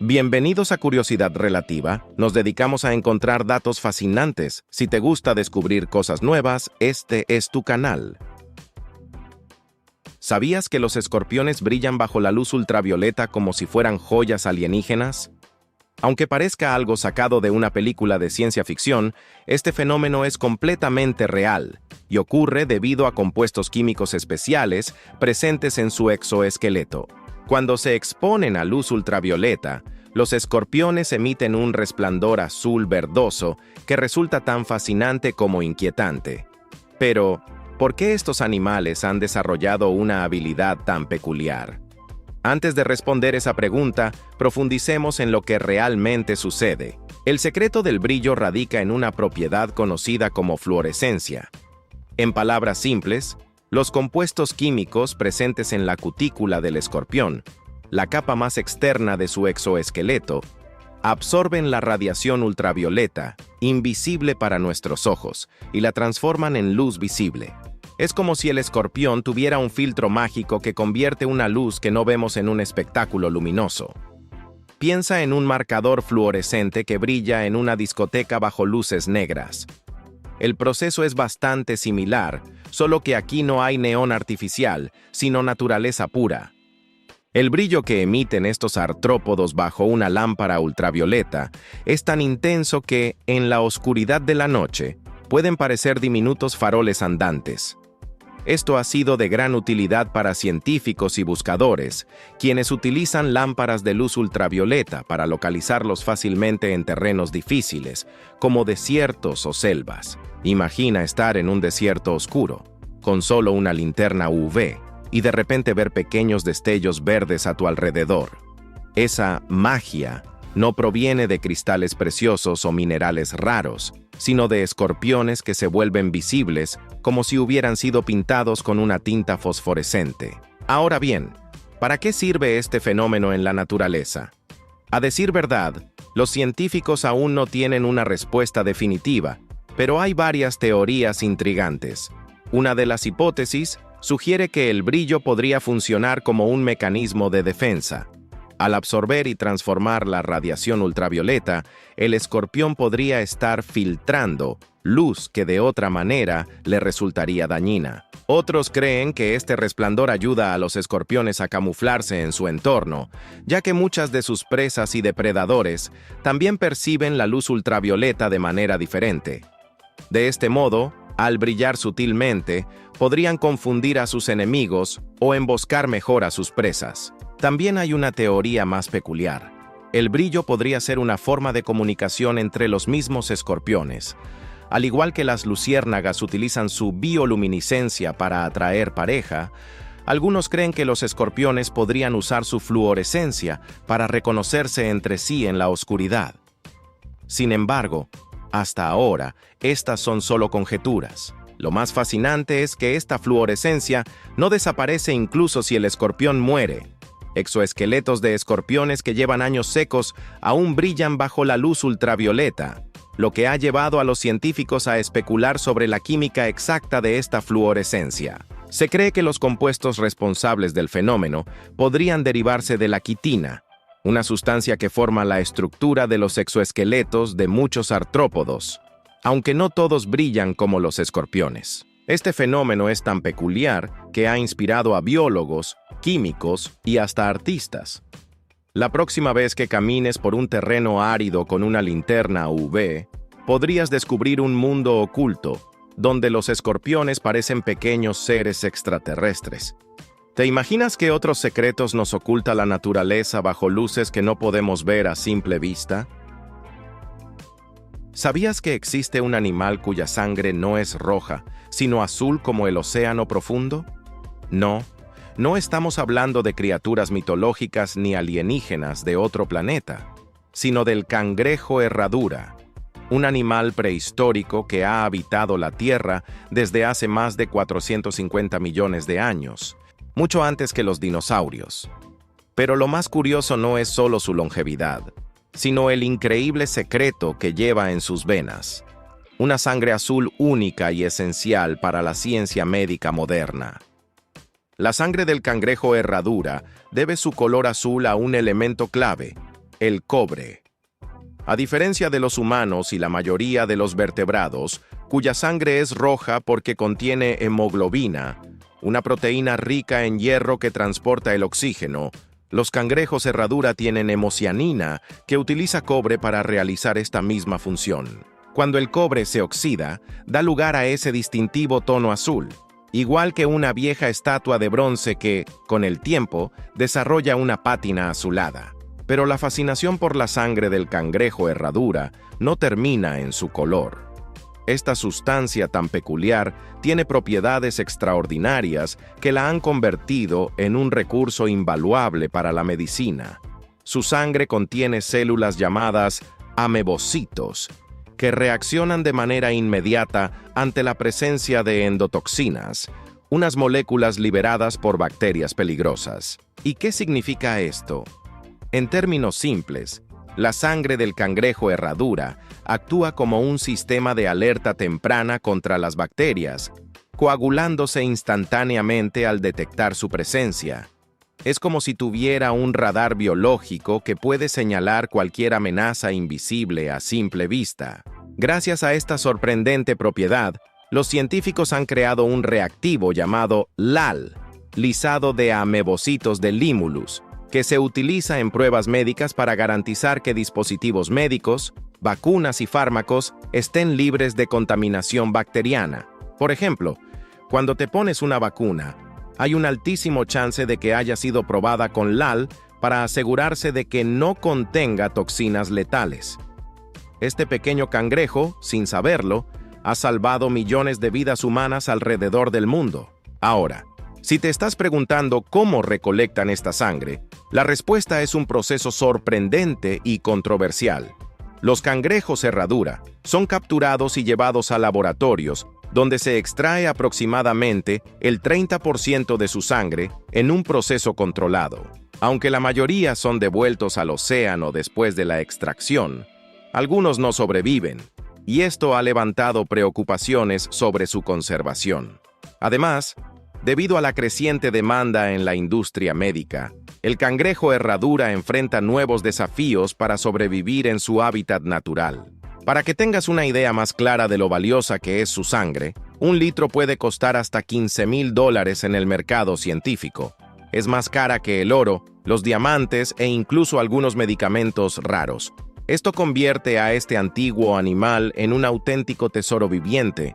Bienvenidos a Curiosidad Relativa. Nos dedicamos a encontrar datos fascinantes. Si te gusta descubrir cosas nuevas, este es tu canal. ¿Sabías que los escorpiones brillan bajo la luz ultravioleta como si fueran joyas alienígenas? Aunque parezca algo sacado de una película de ciencia ficción, este fenómeno es completamente real y ocurre debido a compuestos químicos especiales presentes en su exoesqueleto. Cuando se exponen a luz ultravioleta, los escorpiones emiten un resplandor azul verdoso que resulta tan fascinante como inquietante. Pero, ¿por qué estos animales han desarrollado una habilidad tan peculiar? Antes de responder esa pregunta, profundicemos en lo que realmente sucede. El secreto del brillo radica en una propiedad conocida como fluorescencia. En palabras simples, los compuestos químicos presentes en la cutícula del escorpión, la capa más externa de su exoesqueleto, absorben la radiación ultravioleta, invisible para nuestros ojos, y la transforman en luz visible. Es como si el escorpión tuviera un filtro mágico que convierte una luz que no vemos en un espectáculo luminoso. Piensa en un marcador fluorescente que brilla en una discoteca bajo luces negras. El proceso es bastante similar, solo que aquí no hay neón artificial, sino naturaleza pura. El brillo que emiten estos artrópodos bajo una lámpara ultravioleta es tan intenso que, en la oscuridad de la noche, pueden parecer diminutos faroles andantes. Esto ha sido de gran utilidad para científicos y buscadores, quienes utilizan lámparas de luz ultravioleta para localizarlos fácilmente en terrenos difíciles, como desiertos o selvas. Imagina estar en un desierto oscuro, con solo una linterna UV, y de repente ver pequeños destellos verdes a tu alrededor. Esa magia no proviene de cristales preciosos o minerales raros, sino de escorpiones que se vuelven visibles como si hubieran sido pintados con una tinta fosforescente. Ahora bien, ¿para qué sirve este fenómeno en la naturaleza? A decir verdad, los científicos aún no tienen una respuesta definitiva, pero hay varias teorías intrigantes. Una de las hipótesis sugiere que el brillo podría funcionar como un mecanismo de defensa. Al absorber y transformar la radiación ultravioleta, el escorpión podría estar filtrando luz que de otra manera le resultaría dañina. Otros creen que este resplandor ayuda a los escorpiones a camuflarse en su entorno, ya que muchas de sus presas y depredadores también perciben la luz ultravioleta de manera diferente. De este modo, al brillar sutilmente, podrían confundir a sus enemigos o emboscar mejor a sus presas. También hay una teoría más peculiar. El brillo podría ser una forma de comunicación entre los mismos escorpiones. Al igual que las luciérnagas utilizan su bioluminiscencia para atraer pareja, algunos creen que los escorpiones podrían usar su fluorescencia para reconocerse entre sí en la oscuridad. Sin embargo, hasta ahora, estas son solo conjeturas. Lo más fascinante es que esta fluorescencia no desaparece incluso si el escorpión muere. Exoesqueletos de escorpiones que llevan años secos aún brillan bajo la luz ultravioleta, lo que ha llevado a los científicos a especular sobre la química exacta de esta fluorescencia. Se cree que los compuestos responsables del fenómeno podrían derivarse de la quitina, una sustancia que forma la estructura de los exoesqueletos de muchos artrópodos, aunque no todos brillan como los escorpiones. Este fenómeno es tan peculiar que ha inspirado a biólogos, químicos y hasta artistas. La próxima vez que camines por un terreno árido con una linterna UV, podrías descubrir un mundo oculto, donde los escorpiones parecen pequeños seres extraterrestres. ¿Te imaginas qué otros secretos nos oculta la naturaleza bajo luces que no podemos ver a simple vista? ¿Sabías que existe un animal cuya sangre no es roja, sino azul como el océano profundo? No estamos hablando de criaturas mitológicas ni alienígenas de otro planeta, sino del cangrejo herradura, un animal prehistórico que ha habitado la Tierra desde hace más de 450 millones de años, mucho antes que los dinosaurios. Pero lo más curioso no es solo su longevidad, sino el increíble secreto que lleva en sus venas, una sangre azul única y esencial para la ciencia médica moderna. La sangre del cangrejo herradura debe su color azul a un elemento clave, El cobre. A diferencia de los humanos y la mayoría de los vertebrados, cuya sangre es roja porque contiene hemoglobina, una proteína rica en hierro que transporta el oxígeno, los cangrejos herradura tienen hemocianina, que utiliza cobre para realizar esta misma función. Cuando el cobre se oxida, da lugar a ese distintivo tono azul, igual que una vieja estatua de bronce que, con el tiempo, desarrolla una pátina azulada. Pero la fascinación por la sangre del cangrejo herradura no termina en su color. Esta sustancia tan peculiar tiene propiedades extraordinarias que la han convertido en un recurso invaluable para la medicina. Su sangre contiene células llamadas amebocitos, que reaccionan de manera inmediata ante la presencia de endotoxinas, unas moléculas liberadas por bacterias peligrosas. ¿Y qué significa esto? En términos simples, la sangre del cangrejo herradura actúa como un sistema de alerta temprana contra las bacterias, coagulándose instantáneamente al detectar su presencia. Es como si tuviera un radar biológico que puede señalar cualquier amenaza invisible a simple vista. Gracias a esta sorprendente propiedad, los científicos han creado un reactivo llamado LAL, lisado de amebocitos de Limulus, que se utiliza en pruebas médicas para garantizar que dispositivos médicos, vacunas y fármacos estén libres de contaminación bacteriana. Por ejemplo, cuando te pones una vacuna, hay un altísimo chance de que haya sido probada con LAL para asegurarse de que no contenga toxinas letales. Este pequeño cangrejo, sin saberlo, ha salvado millones de vidas humanas alrededor del mundo. Ahora, si te estás preguntando cómo recolectan esta sangre, la respuesta es un proceso sorprendente y controversial. Los cangrejos herradura son capturados y llevados a laboratorios donde se extrae aproximadamente el 30% de su sangre en un proceso controlado. Aunque la mayoría son devueltos al océano después de la extracción, algunos no sobreviven, y esto ha levantado preocupaciones sobre su conservación. Además, debido a la creciente demanda en la industria médica, el cangrejo herradura enfrenta nuevos desafíos para sobrevivir en su hábitat natural. Para que tengas una idea más clara de lo valiosa que es su sangre, un litro puede costar hasta $15,000 en el mercado científico. Es más cara que el oro, los diamantes e incluso algunos medicamentos raros. Esto convierte a este antiguo animal en un auténtico tesoro viviente,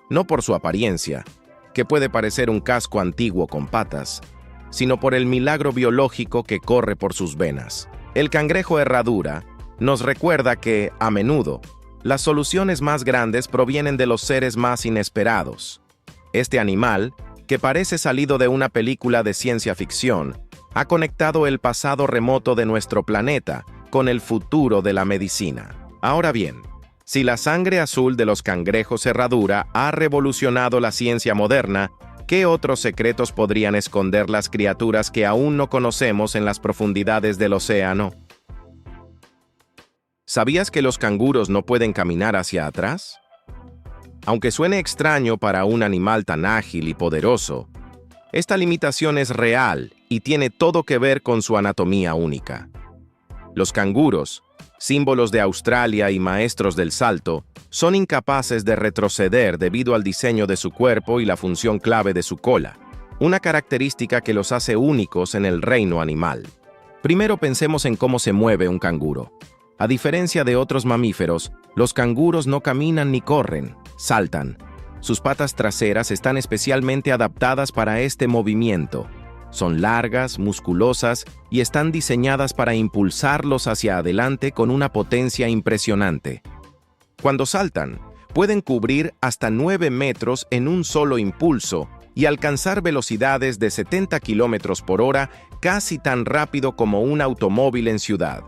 no por su apariencia, que puede parecer un casco antiguo con patas, sino por el milagro biológico que corre por sus venas. El cangrejo herradura nos recuerda que, a menudo, las soluciones más grandes provienen de los seres más inesperados. Este animal, que parece salido de una película de ciencia ficción, ha conectado el pasado remoto de nuestro planeta con el futuro de la medicina. Ahora bien, si la sangre azul de los cangrejos herradura ha revolucionado la ciencia moderna, ¿qué otros secretos podrían esconder las criaturas que aún no conocemos en las profundidades del océano? ¿Sabías que los canguros no pueden caminar hacia atrás? Aunque suene extraño para un animal tan ágil y poderoso, esta limitación es real y tiene todo que ver con su anatomía única. Los canguros, símbolos de Australia y maestros del salto, son incapaces de retroceder debido al diseño de su cuerpo y la función clave de su cola, una característica que los hace únicos en el reino animal. Primero pensemos en cómo se mueve un canguro. A diferencia de otros mamíferos, los canguros no caminan ni corren, saltan. Sus patas traseras están especialmente adaptadas para este movimiento. Son largas, musculosas y están diseñadas para impulsarlos hacia adelante con una potencia impresionante. Cuando saltan, pueden cubrir hasta 9 metros en un solo impulso y alcanzar velocidades de 70 km por hora, casi tan rápido como un automóvil en ciudad.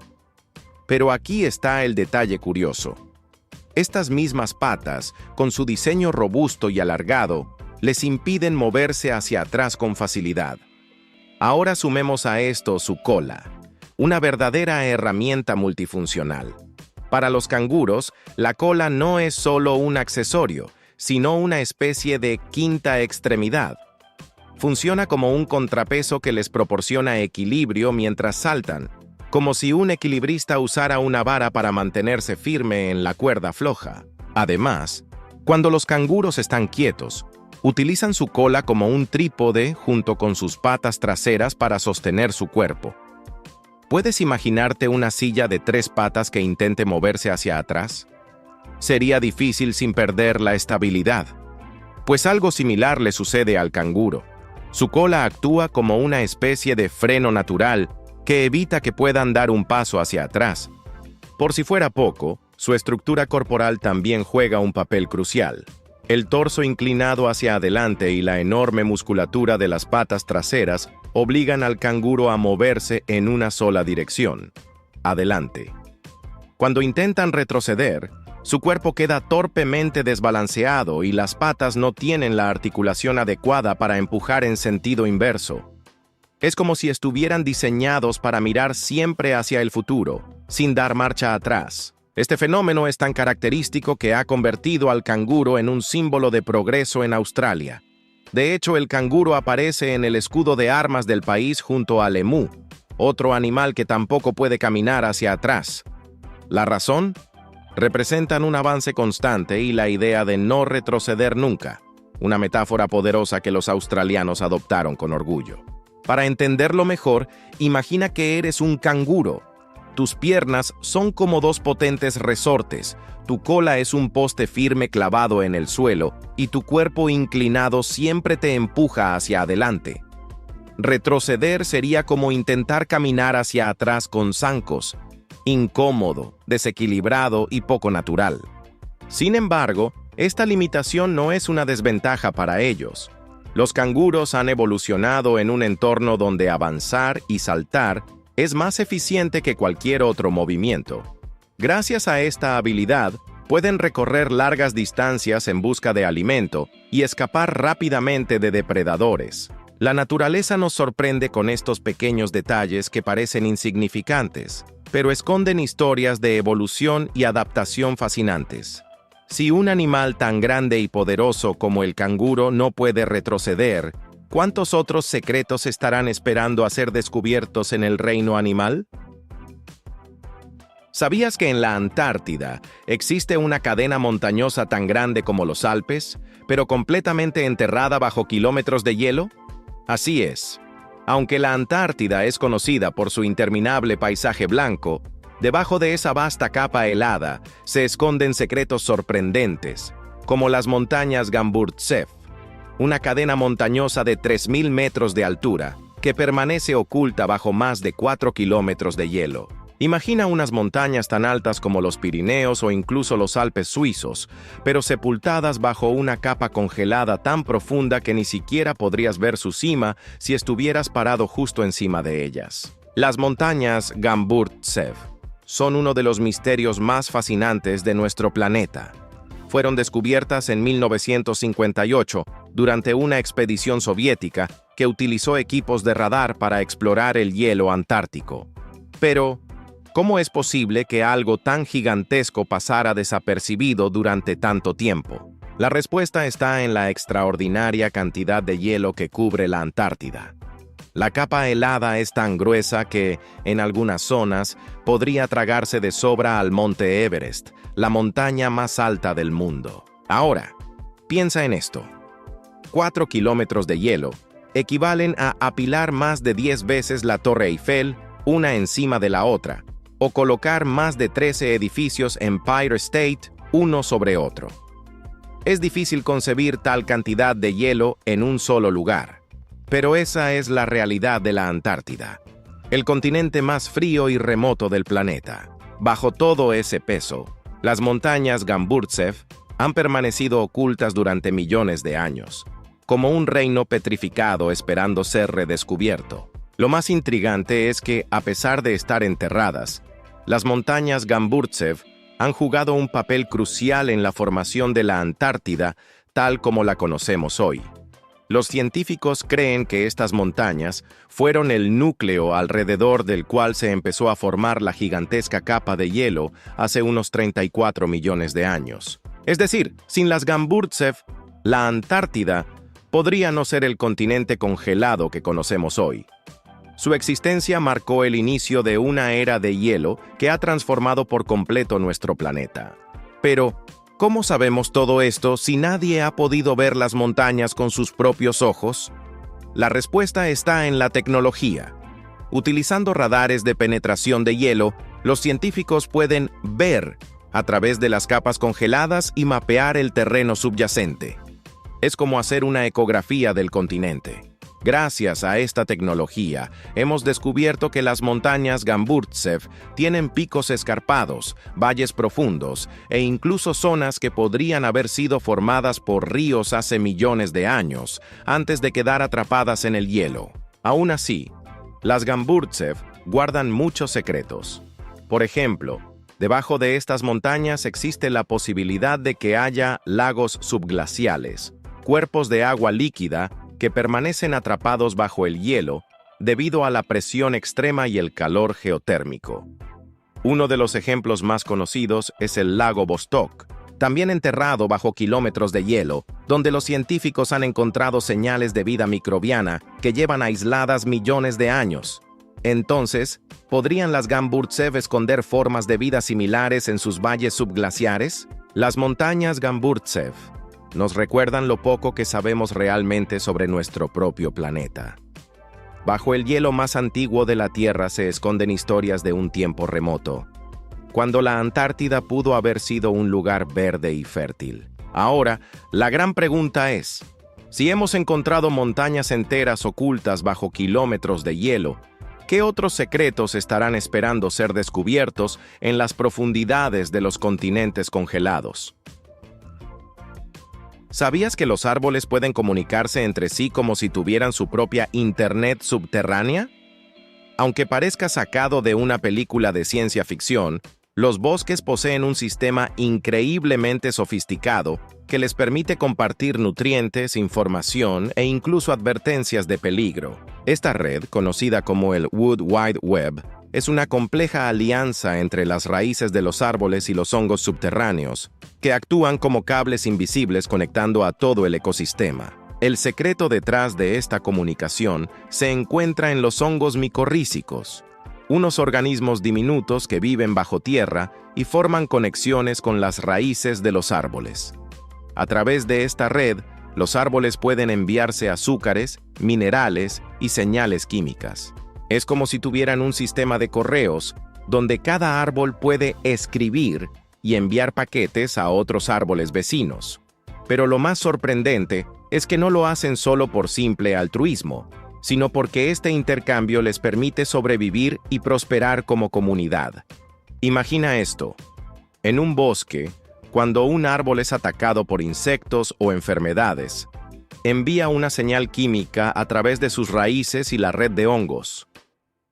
Pero aquí está el detalle curioso. Estas mismas patas, con su diseño robusto y alargado, les impiden moverse hacia atrás con facilidad. Ahora sumemos a esto su cola, una verdadera herramienta multifuncional. Para los canguros, la cola no es solo un accesorio, sino una especie de quinta extremidad. Funciona como un contrapeso que les proporciona equilibrio mientras saltan, como si un equilibrista usara una vara para mantenerse firme en la cuerda floja. Además, cuando los canguros están quietos, utilizan su cola como un trípode junto con sus patas traseras para sostener su cuerpo. ¿Puedes imaginarte una silla de 3 patas que intente moverse hacia atrás? Sería difícil sin perder la estabilidad, pues algo similar le sucede al canguro. Su cola actúa como una especie de freno natural que evita que puedan dar un paso hacia atrás. Por si fuera poco, su estructura corporal también juega un papel crucial. El torso inclinado hacia adelante y la enorme musculatura de las patas traseras obligan al canguro a moverse en una sola dirección, adelante. Cuando intentan retroceder, su cuerpo queda torpemente desbalanceado y las patas no tienen la articulación adecuada para empujar en sentido inverso. Es como si estuvieran diseñados para mirar siempre hacia el futuro, sin dar marcha atrás. Este fenómeno es tan característico que ha convertido al canguro en un símbolo de progreso en Australia. De hecho, el canguro aparece en el escudo de armas del país junto al emú, otro animal que tampoco puede caminar hacia atrás. ¿La razón? Representan un avance constante y la idea de no retroceder nunca, una metáfora poderosa que los australianos adoptaron con orgullo. Para entenderlo mejor, imagina que eres un canguro. Tus piernas son como 2 potentes resortes, tu cola es un poste firme clavado en el suelo y tu cuerpo inclinado siempre te empuja hacia adelante. Retroceder sería como intentar caminar hacia atrás con zancos, incómodo, desequilibrado y poco natural. Sin embargo, esta limitación no es una desventaja para ellos. Los canguros han evolucionado en un entorno donde avanzar y saltar es más eficiente que cualquier otro movimiento. Gracias a esta habilidad, pueden recorrer largas distancias en busca de alimento y escapar rápidamente de depredadores. La naturaleza nos sorprende con estos pequeños detalles que parecen insignificantes, pero esconden historias de evolución y adaptación fascinantes. Si un animal tan grande y poderoso como el canguro no puede retroceder, ¿cuántos otros secretos estarán esperando a ser descubiertos en el reino animal? ¿Sabías que en la Antártida existe una cadena montañosa tan grande como los Alpes, pero completamente enterrada bajo kilómetros de hielo? Así es. Aunque la Antártida es conocida por su interminable paisaje blanco, debajo de esa vasta capa helada se esconden secretos sorprendentes, como las montañas Gamburtsev, una cadena montañosa de 3.000 metros de altura que permanece oculta bajo más de 4 kilómetros de hielo. Imagina unas montañas tan altas como los Pirineos o incluso los Alpes suizos, pero sepultadas bajo una capa congelada tan profunda que ni siquiera podrías ver su cima si estuvieras parado justo encima de ellas. Las montañas Gamburtsev son uno de los misterios más fascinantes de nuestro planeta. Fueron descubiertas en 1958 durante una expedición soviética que utilizó equipos de radar para explorar el hielo antártico. Pero, ¿cómo es posible que algo tan gigantesco pasara desapercibido durante tanto tiempo? La respuesta está en la extraordinaria cantidad de hielo que cubre la Antártida. La capa helada es tan gruesa que, en algunas zonas, podría tragarse de sobra al Monte Everest, la montaña más alta del mundo. Ahora, piensa en esto. 4 kilómetros de hielo equivalen a apilar más de 10 veces la Torre Eiffel, una encima de la otra, o colocar más de 13 edificios Empire State uno sobre otro. Es difícil concebir tal cantidad de hielo en un solo lugar, pero esa es la realidad de la Antártida, el continente más frío y remoto del planeta. Bajo todo ese peso, las montañas Gamburtsev han permanecido ocultas durante millones de años, como un reino petrificado esperando ser redescubierto. Lo más intrigante es que, a pesar de estar enterradas, las montañas Gamburtsev han jugado un papel crucial en la formación de la Antártida tal como la conocemos hoy. Los científicos creen que estas montañas fueron el núcleo alrededor del cual se empezó a formar la gigantesca capa de hielo hace unos 34 millones de años. Es decir, sin las Gamburtsev, la Antártida podría no ser el continente congelado que conocemos hoy. Su existencia marcó el inicio de una era de hielo que ha transformado por completo nuestro planeta. Pero, ¿cómo sabemos todo esto si nadie ha podido ver las montañas con sus propios ojos? La respuesta está en la tecnología. Utilizando radares de penetración de hielo, los científicos pueden ver a través de las capas congeladas y mapear el terreno subyacente. Es como hacer una ecografía del continente. Gracias a esta tecnología, hemos descubierto que las montañas Gamburtsev tienen picos escarpados, valles profundos e incluso zonas que podrían haber sido formadas por ríos hace millones de años, antes de quedar atrapadas en el hielo. Aún así, las Gamburtsev guardan muchos secretos. Por ejemplo, debajo de estas montañas existe la posibilidad de que haya lagos subglaciales, cuerpos de agua líquida que permanecen atrapados bajo el hielo debido a la presión extrema y el calor geotérmico. Uno de los ejemplos más conocidos es el lago Vostok, también enterrado bajo kilómetros de hielo, donde los científicos han encontrado señales de vida microbiana que llevan aisladas millones de años. Entonces, ¿podrían las Gamburtsev esconder formas de vida similares en sus valles subglaciares? Las montañas Gamburtsev nos recuerdan lo poco que sabemos realmente sobre nuestro propio planeta. Bajo el hielo más antiguo de la Tierra se esconden historias de un tiempo remoto, cuando la Antártida pudo haber sido un lugar verde y fértil. Ahora, la gran pregunta es, si hemos encontrado montañas enteras ocultas bajo kilómetros de hielo, ¿qué otros secretos estarán esperando ser descubiertos en las profundidades de los continentes congelados? ¿Sabías que los árboles pueden comunicarse entre sí como si tuvieran su propia Internet subterránea? Aunque parezca sacado de una película de ciencia ficción, los bosques poseen un sistema increíblemente sofisticado que les permite compartir nutrientes, información e incluso advertencias de peligro. Esta red, conocida como el World Wide Web, es una compleja alianza entre las raíces de los árboles y los hongos subterráneos, que actúan como cables invisibles conectando a todo el ecosistema. El secreto detrás de esta comunicación se encuentra en los hongos micorrízicos, unos organismos diminutos que viven bajo tierra y forman conexiones con las raíces de los árboles. A través de esta red, los árboles pueden enviarse azúcares, minerales y señales químicas. Es como si tuvieran un sistema de correos donde cada árbol puede escribir y enviar paquetes a otros árboles vecinos. Pero lo más sorprendente es que no lo hacen solo por simple altruismo, sino porque este intercambio les permite sobrevivir y prosperar como comunidad. Imagina esto. En un bosque, cuando un árbol es atacado por insectos o enfermedades, envía una señal química a través de sus raíces y la red de hongos.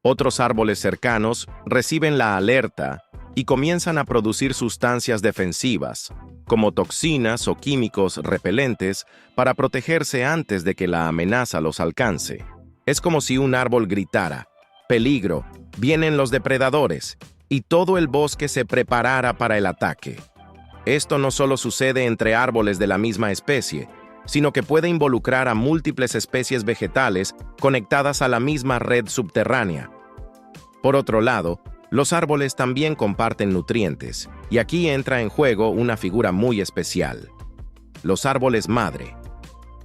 Otros árboles cercanos reciben la alerta y comienzan a producir sustancias defensivas, como toxinas o químicos repelentes, para protegerse antes de que la amenaza los alcance. Es como si un árbol gritara, «Peligro, vienen los depredadores», y todo el bosque se preparara para el ataque. Esto no solo sucede entre árboles de la misma especie, sino que puede involucrar a múltiples especies vegetales conectadas a la misma red subterránea. Por otro lado, los árboles también comparten nutrientes, y aquí entra en juego una figura muy especial: los árboles madre.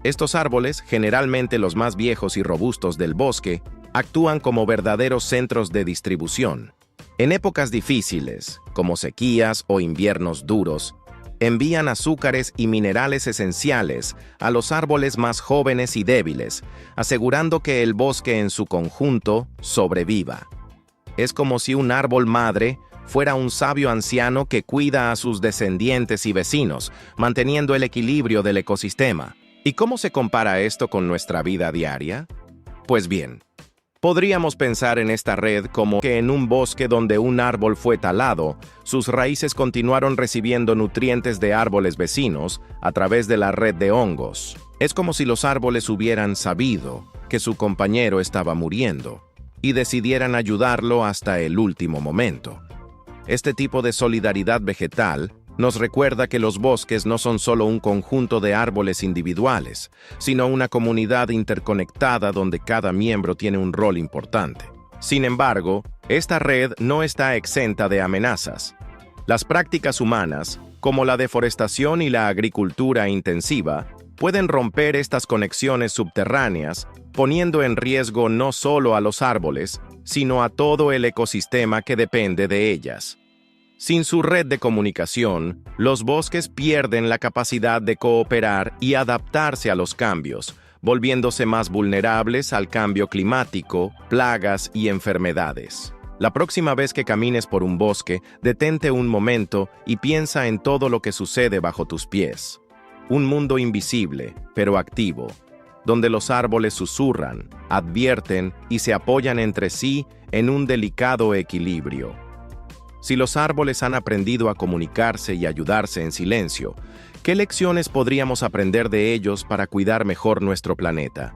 Estos árboles, generalmente los más viejos y robustos del bosque, actúan como verdaderos centros de distribución. En épocas difíciles, como sequías o inviernos duros, envían azúcares y minerales esenciales a los árboles más jóvenes y débiles, asegurando que el bosque en su conjunto sobreviva. Es como si un árbol madre fuera un sabio anciano que cuida a sus descendientes y vecinos, manteniendo el equilibrio del ecosistema. ¿Y cómo se compara esto con nuestra vida diaria? Pues bien, podríamos pensar en esta red como que en un bosque donde un árbol fue talado, sus raíces continuaron recibiendo nutrientes de árboles vecinos a través de la red de hongos. Es como si los árboles hubieran sabido que su compañero estaba muriendo y decidieran ayudarlo hasta el último momento. Este tipo de solidaridad vegetal nos recuerda que los bosques no son solo un conjunto de árboles individuales, sino una comunidad interconectada donde cada miembro tiene un rol importante. Sin embargo, esta red no está exenta de amenazas. Las prácticas humanas, como la deforestación y la agricultura intensiva, pueden romper estas conexiones subterráneas, poniendo en riesgo no solo a los árboles, sino a todo el ecosistema que depende de ellas. Sin su red de comunicación, los bosques pierden la capacidad de cooperar y adaptarse a los cambios, volviéndose más vulnerables al cambio climático, plagas y enfermedades. La próxima vez que camines por un bosque, detente un momento y piensa en todo lo que sucede bajo tus pies. Un mundo invisible, pero activo, donde los árboles susurran, advierten y se apoyan entre sí en un delicado equilibrio. Si los árboles han aprendido a comunicarse y ayudarse en silencio, ¿qué lecciones podríamos aprender de ellos para cuidar mejor nuestro planeta?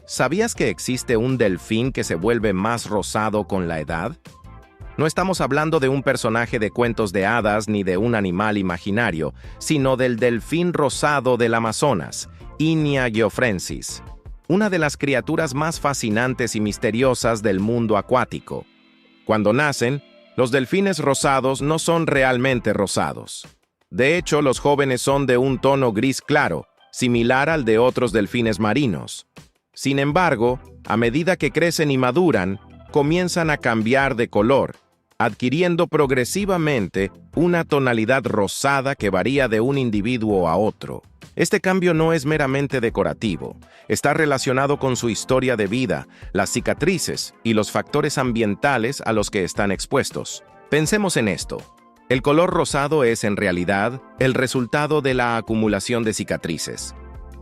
¿Sabías que existe un delfín que se vuelve más rosado con la edad? No estamos hablando de un personaje de cuentos de hadas ni de un animal imaginario, sino del delfín rosado del Amazonas, Inia geoffrensis, una de las criaturas más fascinantes y misteriosas del mundo acuático. Cuando nacen, los delfines rosados no son realmente rosados. De hecho, los jóvenes son de un tono gris claro, similar al de otros delfines marinos. Sin embargo, a medida que crecen y maduran, comienzan a cambiar de color, adquiriendo progresivamente una tonalidad rosada que varía de un individuo a otro. Este cambio no es meramente decorativo, está relacionado con su historia de vida, las cicatrices y los factores ambientales a los que están expuestos. Pensemos en esto. El color rosado es, en realidad, el resultado de la acumulación de cicatrices.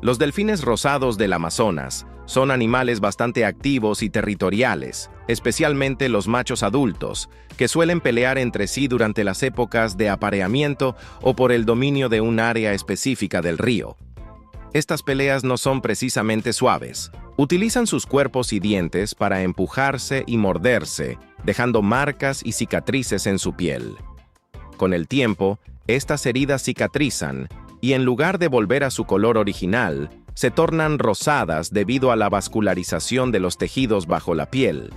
Los delfines rosados del Amazonas son animales bastante activos y territoriales, especialmente los machos adultos, que suelen pelear entre sí durante las épocas de apareamiento o por el dominio de un área específica del río. Estas peleas no son precisamente suaves. Utilizan sus cuerpos y dientes para empujarse y morderse, dejando marcas y cicatrices en su piel. Con el tiempo, estas heridas cicatrizan y en lugar de volver a su color original, se tornan rosadas debido a la vascularización de los tejidos bajo la piel.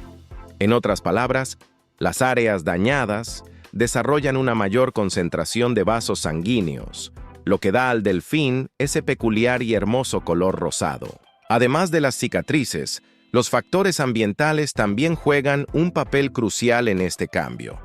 En otras palabras, las áreas dañadas desarrollan una mayor concentración de vasos sanguíneos, lo que da al delfín ese peculiar y hermoso color rosado. Además de las cicatrices, los factores ambientales también juegan un papel crucial en este cambio.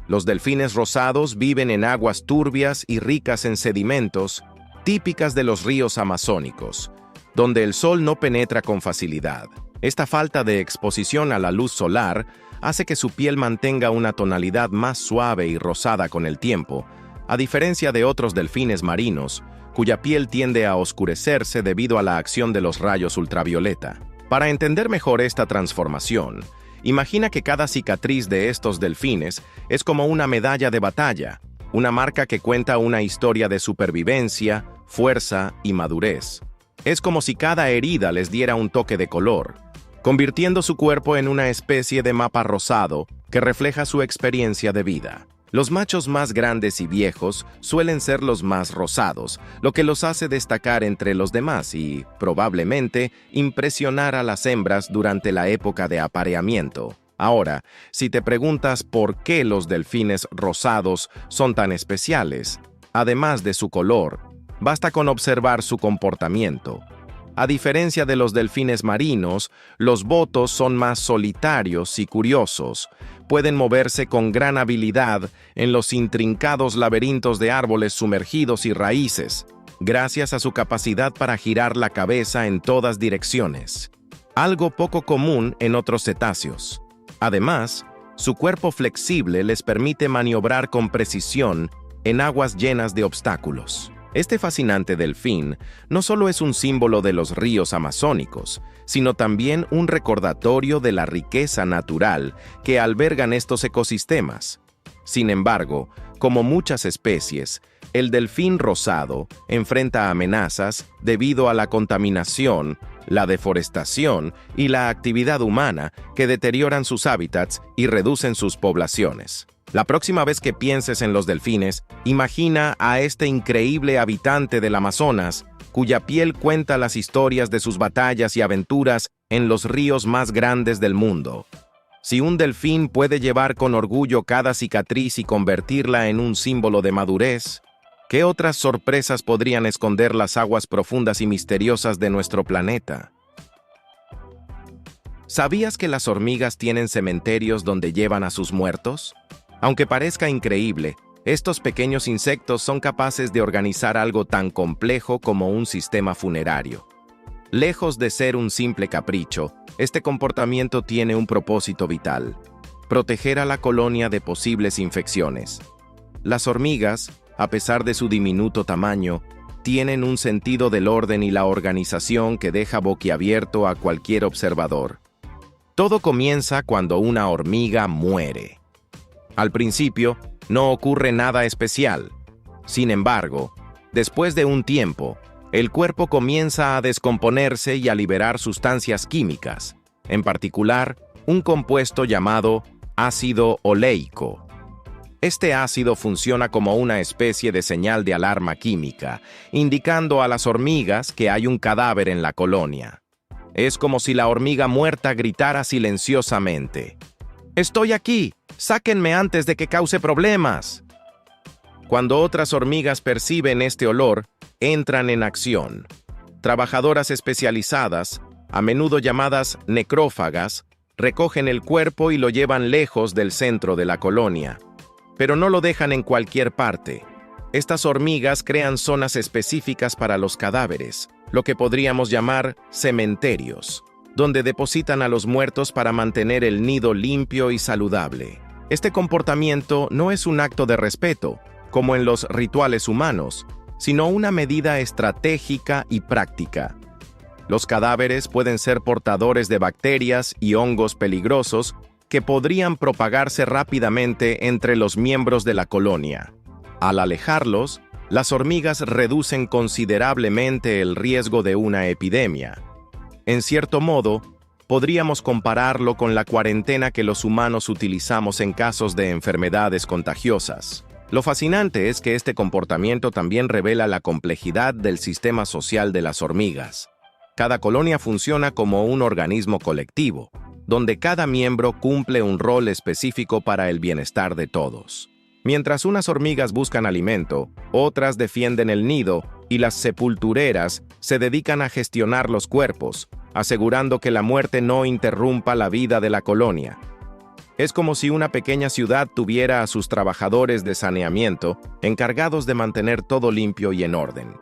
Los delfines rosados viven en aguas turbias y ricas en sedimentos, típicas de los ríos amazónicos, donde el sol no penetra con facilidad. Esta falta de exposición a la luz solar hace que su piel mantenga una tonalidad más suave y rosada con el tiempo, a diferencia de otros delfines marinos, cuya piel tiende a oscurecerse debido a la acción de los rayos ultravioleta. Para entender mejor esta transformación, imagina que cada cicatriz de estos delfines es como una medalla de batalla, una marca que cuenta una historia de supervivencia, fuerza y madurez. Es como si cada herida les diera un toque de color, convirtiendo su cuerpo en una especie de mapa rosado que refleja su experiencia de vida. Los machos más grandes y viejos suelen ser los más rosados, lo que los hace destacar entre los demás y, probablemente, impresionar a las hembras durante la época de apareamiento. Ahora, si te preguntas por qué los delfines rosados son tan especiales, además de su color, basta con observar su comportamiento. A diferencia de los delfines marinos, los botos son más solitarios y curiosos. Pueden moverse con gran habilidad en los intrincados laberintos de árboles sumergidos y raíces, gracias a su capacidad para girar la cabeza en todas direcciones, algo poco común en otros cetáceos. Además, su cuerpo flexible les permite maniobrar con precisión en aguas llenas de obstáculos. Este fascinante delfín no solo es un símbolo de los ríos amazónicos, sino también un recordatorio de la riqueza natural que albergan estos ecosistemas. Sin embargo, como muchas especies, el delfín rosado enfrenta amenazas debido a la contaminación, la deforestación y la actividad humana que deterioran sus hábitats y reducen sus poblaciones. La próxima vez que pienses en los delfines, imagina a este increíble habitante del Amazonas, cuya piel cuenta las historias de sus batallas y aventuras en los ríos más grandes del mundo. Si un delfín puede llevar con orgullo cada cicatriz y convertirla en un símbolo de madurez, ¿qué otras sorpresas podrían esconder las aguas profundas y misteriosas de nuestro planeta? ¿Sabías que las hormigas tienen cementerios donde llevan a sus muertos? Aunque parezca increíble, estos pequeños insectos son capaces de organizar algo tan complejo como un sistema funerario. Lejos de ser un simple capricho, este comportamiento tiene un propósito vital: proteger a la colonia de posibles infecciones. Las hormigas, a pesar de su diminuto tamaño, tienen un sentido del orden y la organización que deja boquiabierto a cualquier observador. Todo comienza cuando una hormiga muere. Al principio, no ocurre nada especial. Sin embargo, después de un tiempo, el cuerpo comienza a descomponerse y a liberar sustancias químicas, en particular, un compuesto llamado ácido oleico. Este ácido funciona como una especie de señal de alarma química, indicando a las hormigas que hay un cadáver en la colonia. Es como si la hormiga muerta gritara silenciosamente: «¡Estoy aquí! ¡Sáquenme antes de que cause problemas!». Cuando otras hormigas perciben este olor, entran en acción. Trabajadoras especializadas, a menudo llamadas necrófagas, recogen el cuerpo y lo llevan lejos del centro de la colonia. Pero no lo dejan en cualquier parte. Estas hormigas crean zonas específicas para los cadáveres, lo que podríamos llamar cementerios, donde depositan a los muertos para mantener el nido limpio y saludable. Este comportamiento no es un acto de respeto, como en los rituales humanos, sino una medida estratégica y práctica. Los cadáveres pueden ser portadores de bacterias y hongos peligrosos que podrían propagarse rápidamente entre los miembros de la colonia. Al alejarlos, las hormigas reducen considerablemente el riesgo de una epidemia. En cierto modo, podríamos compararlo con la cuarentena que los humanos utilizamos en casos de enfermedades contagiosas. Lo fascinante es que este comportamiento también revela la complejidad del sistema social de las hormigas. Cada colonia funciona como un organismo colectivo, donde cada miembro cumple un rol específico para el bienestar de todos. Mientras unas hormigas buscan alimento, otras defienden el nido y las sepultureras se dedican a gestionar los cuerpos, asegurando que la muerte no interrumpa la vida de la colonia. Es como si una pequeña ciudad tuviera a sus trabajadores de saneamiento encargados de mantener todo limpio y en orden.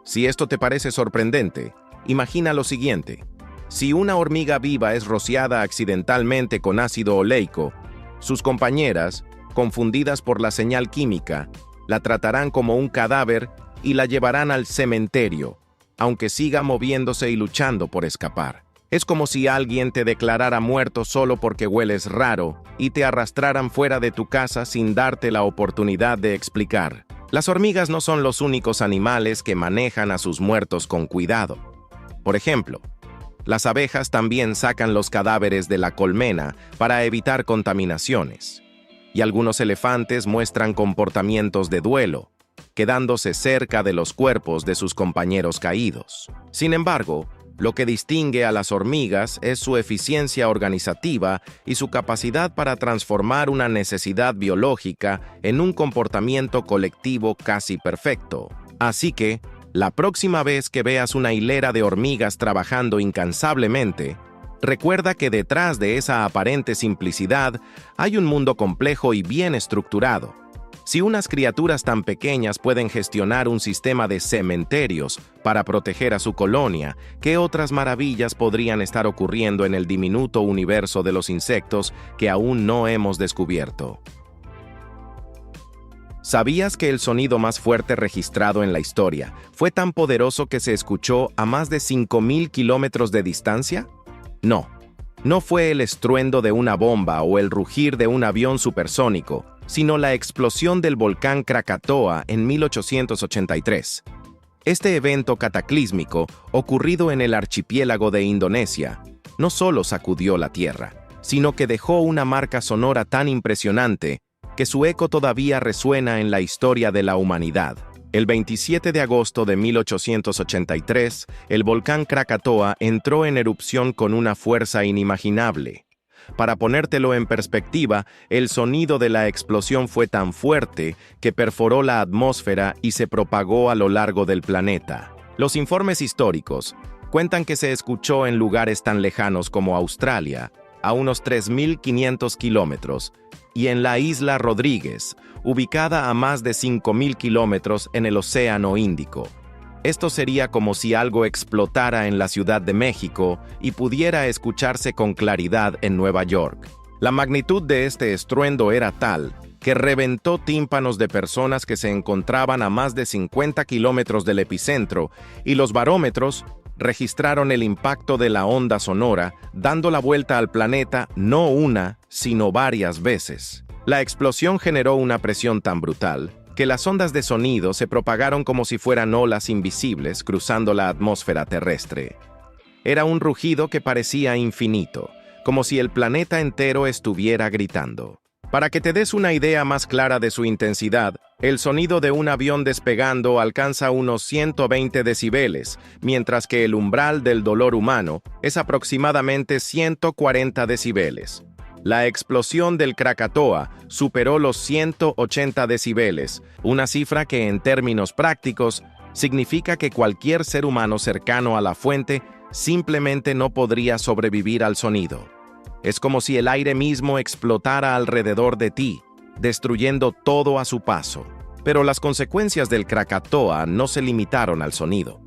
Si esto te parece sorprendente, imagina lo siguiente. Si una hormiga viva es rociada accidentalmente con ácido oleico, sus compañeras, confundidas por la señal química, la tratarán como un cadáver y la llevarán al cementerio, aunque siga moviéndose y luchando por escapar. Es como si alguien te declarara muerto solo porque hueles raro y te arrastraran fuera de tu casa sin darte la oportunidad de explicar. Las hormigas no son los únicos animales que manejan a sus muertos con cuidado. Por ejemplo, las abejas también sacan los cadáveres de la colmena para evitar contaminaciones. Y algunos elefantes muestran comportamientos de duelo, quedándose cerca de los cuerpos de sus compañeros caídos. Sin embargo, lo que distingue a las hormigas es su eficiencia organizativa y su capacidad para transformar una necesidad biológica en un comportamiento colectivo casi perfecto. Así que, la próxima vez que veas una hilera de hormigas trabajando incansablemente, recuerda que detrás de esa aparente simplicidad hay un mundo complejo y bien estructurado. Si unas criaturas tan pequeñas pueden gestionar un sistema de cementerios para proteger a su colonia, ¿qué otras maravillas podrían estar ocurriendo en el diminuto universo de los insectos que aún no hemos descubierto? ¿Sabías que el sonido más fuerte registrado en la historia fue tan poderoso que se escuchó a más de 5.000 kilómetros de distancia? No fue el estruendo de una bomba o el rugir de un avión supersónico, sino la explosión del volcán Krakatoa en 1883. Este evento cataclísmico, ocurrido en el archipiélago de Indonesia, no solo sacudió la Tierra, sino que dejó una marca sonora tan impresionante que su eco todavía resuena en la historia de la humanidad. El 27 de agosto de 1883, el volcán Krakatoa entró en erupción con una fuerza inimaginable. Para ponértelo en perspectiva, el sonido de la explosión fue tan fuerte que perforó la atmósfera y se propagó a lo largo del planeta. Los informes históricos cuentan que se escuchó en lugares tan lejanos como Australia, a unos 3.500 kilómetros, y en la isla Rodríguez, ubicada a más de 5.000 kilómetros en el Océano Índico. Esto sería como si algo explotara en la Ciudad de México y pudiera escucharse con claridad en Nueva York. La magnitud de este estruendo era tal que reventó tímpanos de personas que se encontraban a más de 50 kilómetros del epicentro, y los barómetros registraron el impacto de la onda sonora, dando la vuelta al planeta no una, sino varias veces. La explosión generó una presión tan brutal que las ondas de sonido se propagaron como si fueran olas invisibles cruzando la atmósfera terrestre. Era un rugido que parecía infinito, como si el planeta entero estuviera gritando. Para que te des una idea más clara de su intensidad, el sonido de un avión despegando alcanza unos 120 decibeles, mientras que el umbral del dolor humano es aproximadamente 140 decibeles. La explosión del Krakatoa superó los 180 decibeles, una cifra que en términos prácticos significa que cualquier ser humano cercano a la fuente simplemente no podría sobrevivir al sonido. Es como si el aire mismo explotara alrededor de ti, destruyendo todo a su paso. Pero las consecuencias del Krakatoa no se limitaron al sonido.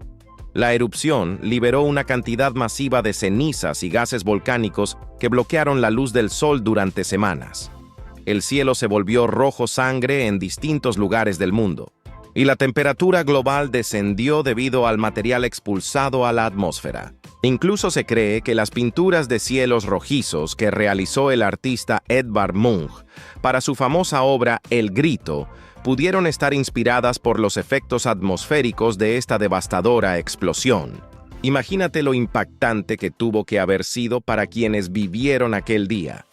La erupción liberó una cantidad masiva de cenizas y gases volcánicos que bloquearon la luz del sol durante semanas. El cielo se volvió rojo sangre en distintos lugares del mundo, y la temperatura global descendió debido al material expulsado a la atmósfera. Incluso se cree que las pinturas de cielos rojizos que realizó el artista Edvard Munch para su famosa obra El Grito pudieron estar inspiradas por los efectos atmosféricos de esta devastadora explosión. Imagínate lo impactante que tuvo que haber sido para quienes vivieron aquel día.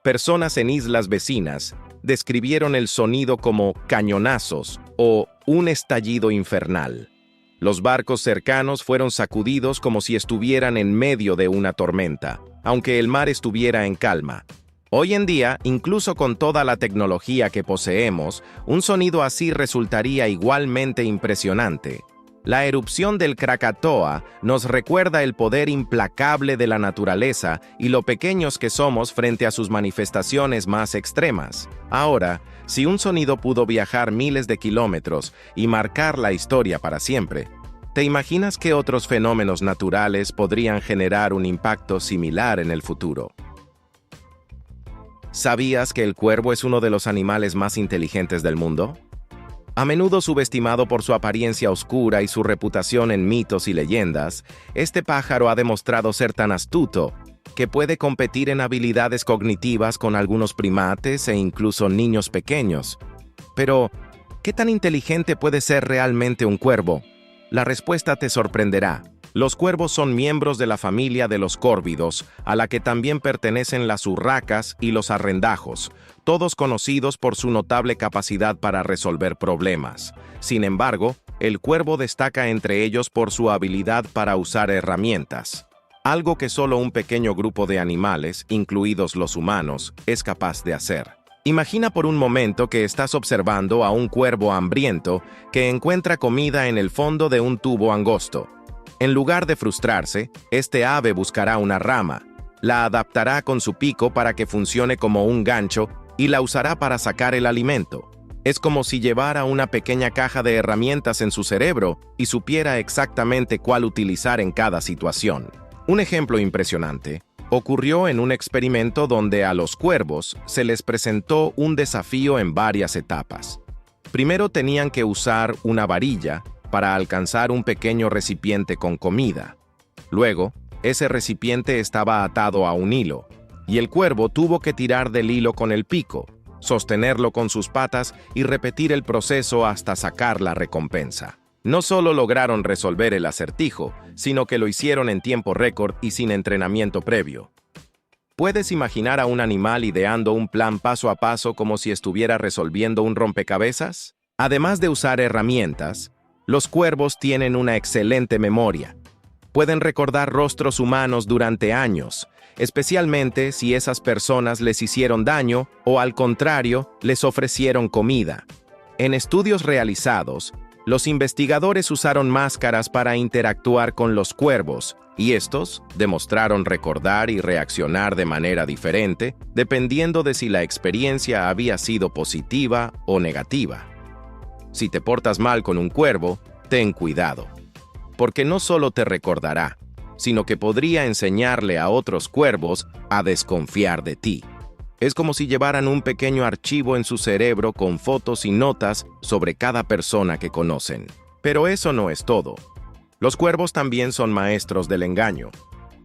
Personas en islas vecinas describieron el sonido como cañonazos o un estallido infernal. Los barcos cercanos fueron sacudidos como si estuvieran en medio de una tormenta, aunque el mar estuviera en calma. Hoy en día, incluso con toda la tecnología que poseemos, un sonido así resultaría igualmente impresionante. La erupción del Krakatoa nos recuerda el poder implacable de la naturaleza y lo pequeños que somos frente a sus manifestaciones más extremas. Ahora, si un sonido pudo viajar miles de kilómetros y marcar la historia para siempre, ¿te imaginas qué otros fenómenos naturales podrían generar un impacto similar en el futuro? ¿Sabías que el cuervo es uno de los animales más inteligentes del mundo? A menudo subestimado por su apariencia oscura y su reputación en mitos y leyendas, este pájaro ha demostrado ser tan astuto que puede competir en habilidades cognitivas con algunos primates e incluso niños pequeños. Pero, ¿qué tan inteligente puede ser realmente un cuervo? La respuesta te sorprenderá. Los cuervos son miembros de la familia de los córvidos, a la que también pertenecen las urracas y los arrendajos, todos conocidos por su notable capacidad para resolver problemas. Sin embargo, el cuervo destaca entre ellos por su habilidad para usar herramientas, algo que solo un pequeño grupo de animales, incluidos los humanos, es capaz de hacer. Imagina por un momento que estás observando a un cuervo hambriento que encuentra comida en el fondo de un tubo angosto. En lugar de frustrarse, este ave buscará una rama, la adaptará con su pico para que funcione como un gancho y la usará para sacar el alimento. Es como si llevara una pequeña caja de herramientas en su cerebro y supiera exactamente cuál utilizar en cada situación. Un ejemplo impresionante ocurrió en un experimento donde a los cuervos se les presentó un desafío en varias etapas. Primero tenían que usar una varilla para alcanzar un pequeño recipiente con comida. Luego, ese recipiente estaba atado a un hilo, y el cuervo tuvo que tirar del hilo con el pico, sostenerlo con sus patas y repetir el proceso hasta sacar la recompensa. No solo lograron resolver el acertijo, sino que lo hicieron en tiempo récord y sin entrenamiento previo. ¿Puedes imaginar a un animal ideando un plan paso a paso como si estuviera resolviendo un rompecabezas? Además de usar herramientas, los cuervos tienen una excelente memoria. Pueden recordar rostros humanos durante años, especialmente si esas personas les hicieron daño o, al contrario, les ofrecieron comida. En estudios realizados, los investigadores usaron máscaras para interactuar con los cuervos, y estos demostraron recordar y reaccionar de manera diferente, dependiendo de si la experiencia había sido positiva o negativa. Si te portas mal con un cuervo, ten cuidado, porque no solo te recordará, sino que podría enseñarle a otros cuervos a desconfiar de ti. Es como si llevaran un pequeño archivo en su cerebro con fotos y notas sobre cada persona que conocen. Pero eso no es todo. Los cuervos también son maestros del engaño.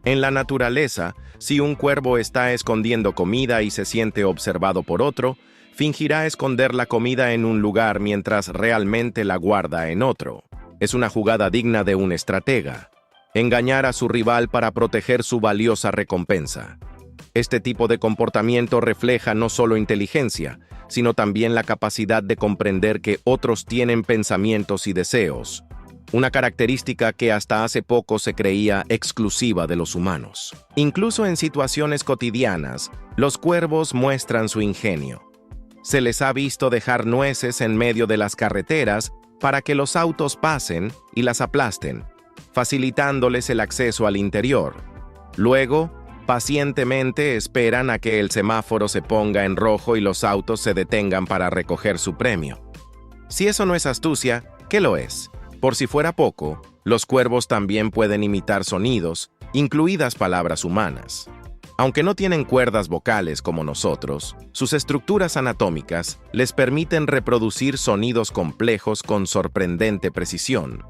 En la naturaleza, si un cuervo está escondiendo comida y se siente observado por otro, fingirá esconder la comida en un lugar mientras realmente la guarda en otro. Es una jugada digna de un estratega. Engañar a su rival para proteger su valiosa recompensa. Este tipo de comportamiento refleja no solo inteligencia, sino también la capacidad de comprender que otros tienen pensamientos y deseos, una característica que hasta hace poco se creía exclusiva de los humanos. Incluso en situaciones cotidianas, los cuervos muestran su ingenio. Se les ha visto dejar nueces en medio de las carreteras para que los autos pasen y las aplasten, facilitándoles el acceso al interior. Luego, pacientemente esperan a que el semáforo se ponga en rojo y los autos se detengan para recoger su premio. Si eso no es astucia, ¿qué lo es? Por si fuera poco, los cuervos también pueden imitar sonidos, incluidas palabras humanas. Aunque no tienen cuerdas vocales como nosotros, sus estructuras anatómicas les permiten reproducir sonidos complejos con sorprendente precisión,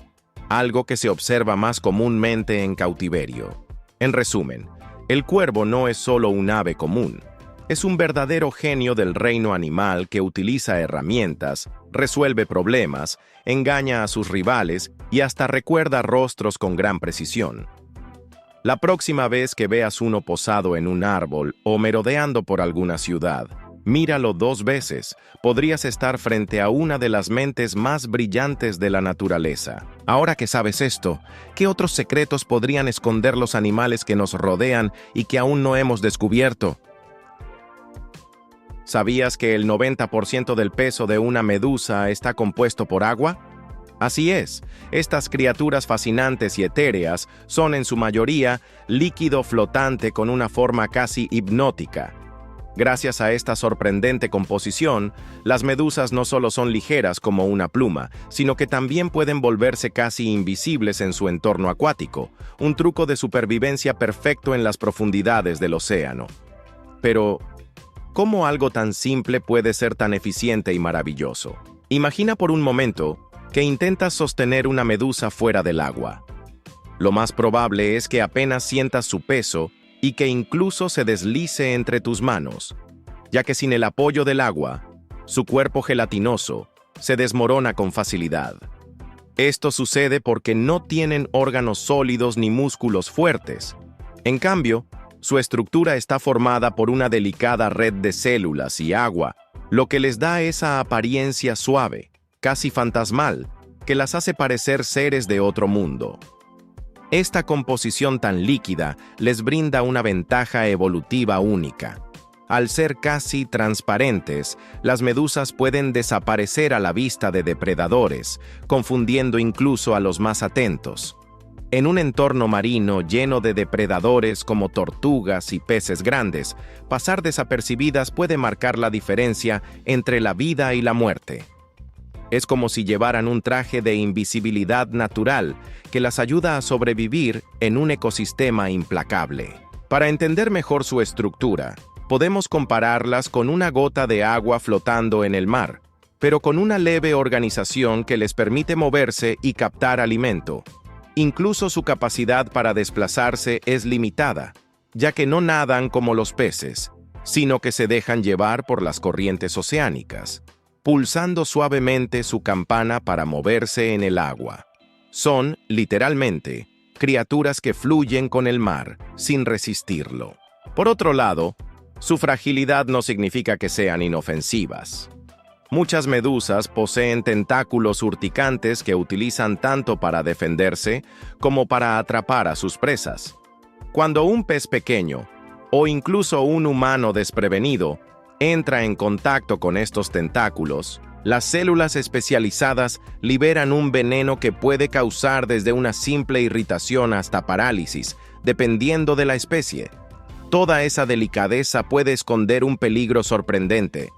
algo que se observa más comúnmente en cautiverio. En resumen, el cuervo no es solo un ave común, es un verdadero genio del reino animal que utiliza herramientas, resuelve problemas, engaña a sus rivales y hasta recuerda rostros con gran precisión. La próxima vez que veas uno posado en un árbol o merodeando por alguna ciudad, míralo 2 veces. Podrías estar frente a una de las mentes más brillantes de la naturaleza. Ahora que sabes esto, ¿qué otros secretos podrían esconder los animales que nos rodean y que aún no hemos descubierto? ¿Sabías que el 90% del peso de una medusa está compuesto por agua? Así es, estas criaturas fascinantes y etéreas son en su mayoría líquido flotante con una forma casi hipnótica. Gracias a esta sorprendente composición, las medusas no solo son ligeras como una pluma, sino que también pueden volverse casi invisibles en su entorno acuático, un truco de supervivencia perfecto en las profundidades del océano. Pero, ¿cómo algo tan simple puede ser tan eficiente y maravilloso? Imagina por un momento que intentas sostener una medusa fuera del agua. Lo más probable es que apenas sientas su peso y que incluso se deslice entre tus manos, ya que sin el apoyo del agua, su cuerpo gelatinoso se desmorona con facilidad. Esto sucede porque no tienen órganos sólidos ni músculos fuertes. En cambio, su estructura está formada por una delicada red de células y agua, lo que les da esa apariencia suave, casi fantasmal, que las hace parecer seres de otro mundo. Esta composición tan líquida les brinda una ventaja evolutiva única. Al ser casi transparentes, las medusas pueden desaparecer a la vista de depredadores, confundiendo incluso a los más atentos. En un entorno marino lleno de depredadores como tortugas y peces grandes, pasar desapercibidas puede marcar la diferencia entre la vida y la muerte. Es como si llevaran un traje de invisibilidad natural que las ayuda a sobrevivir en un ecosistema implacable. Para entender mejor su estructura, podemos compararlas con una gota de agua flotando en el mar, pero con una leve organización que les permite moverse y captar alimento. Incluso su capacidad para desplazarse es limitada, ya que no nadan como los peces, sino que se dejan llevar por las corrientes oceánicas, pulsando suavemente su campana para moverse en el agua. Son, literalmente, criaturas que fluyen con el mar, sin resistirlo. Por otro lado, su fragilidad no significa que sean inofensivas. Muchas medusas poseen tentáculos urticantes que utilizan tanto para defenderse como para atrapar a sus presas. Cuando un pez pequeño, o incluso un humano desprevenido, entra en contacto con estos tentáculos, las células especializadas liberan un veneno que puede causar desde una simple irritación hasta parálisis, dependiendo de la especie. Toda esa delicadeza puede esconder un peligro sorprendente.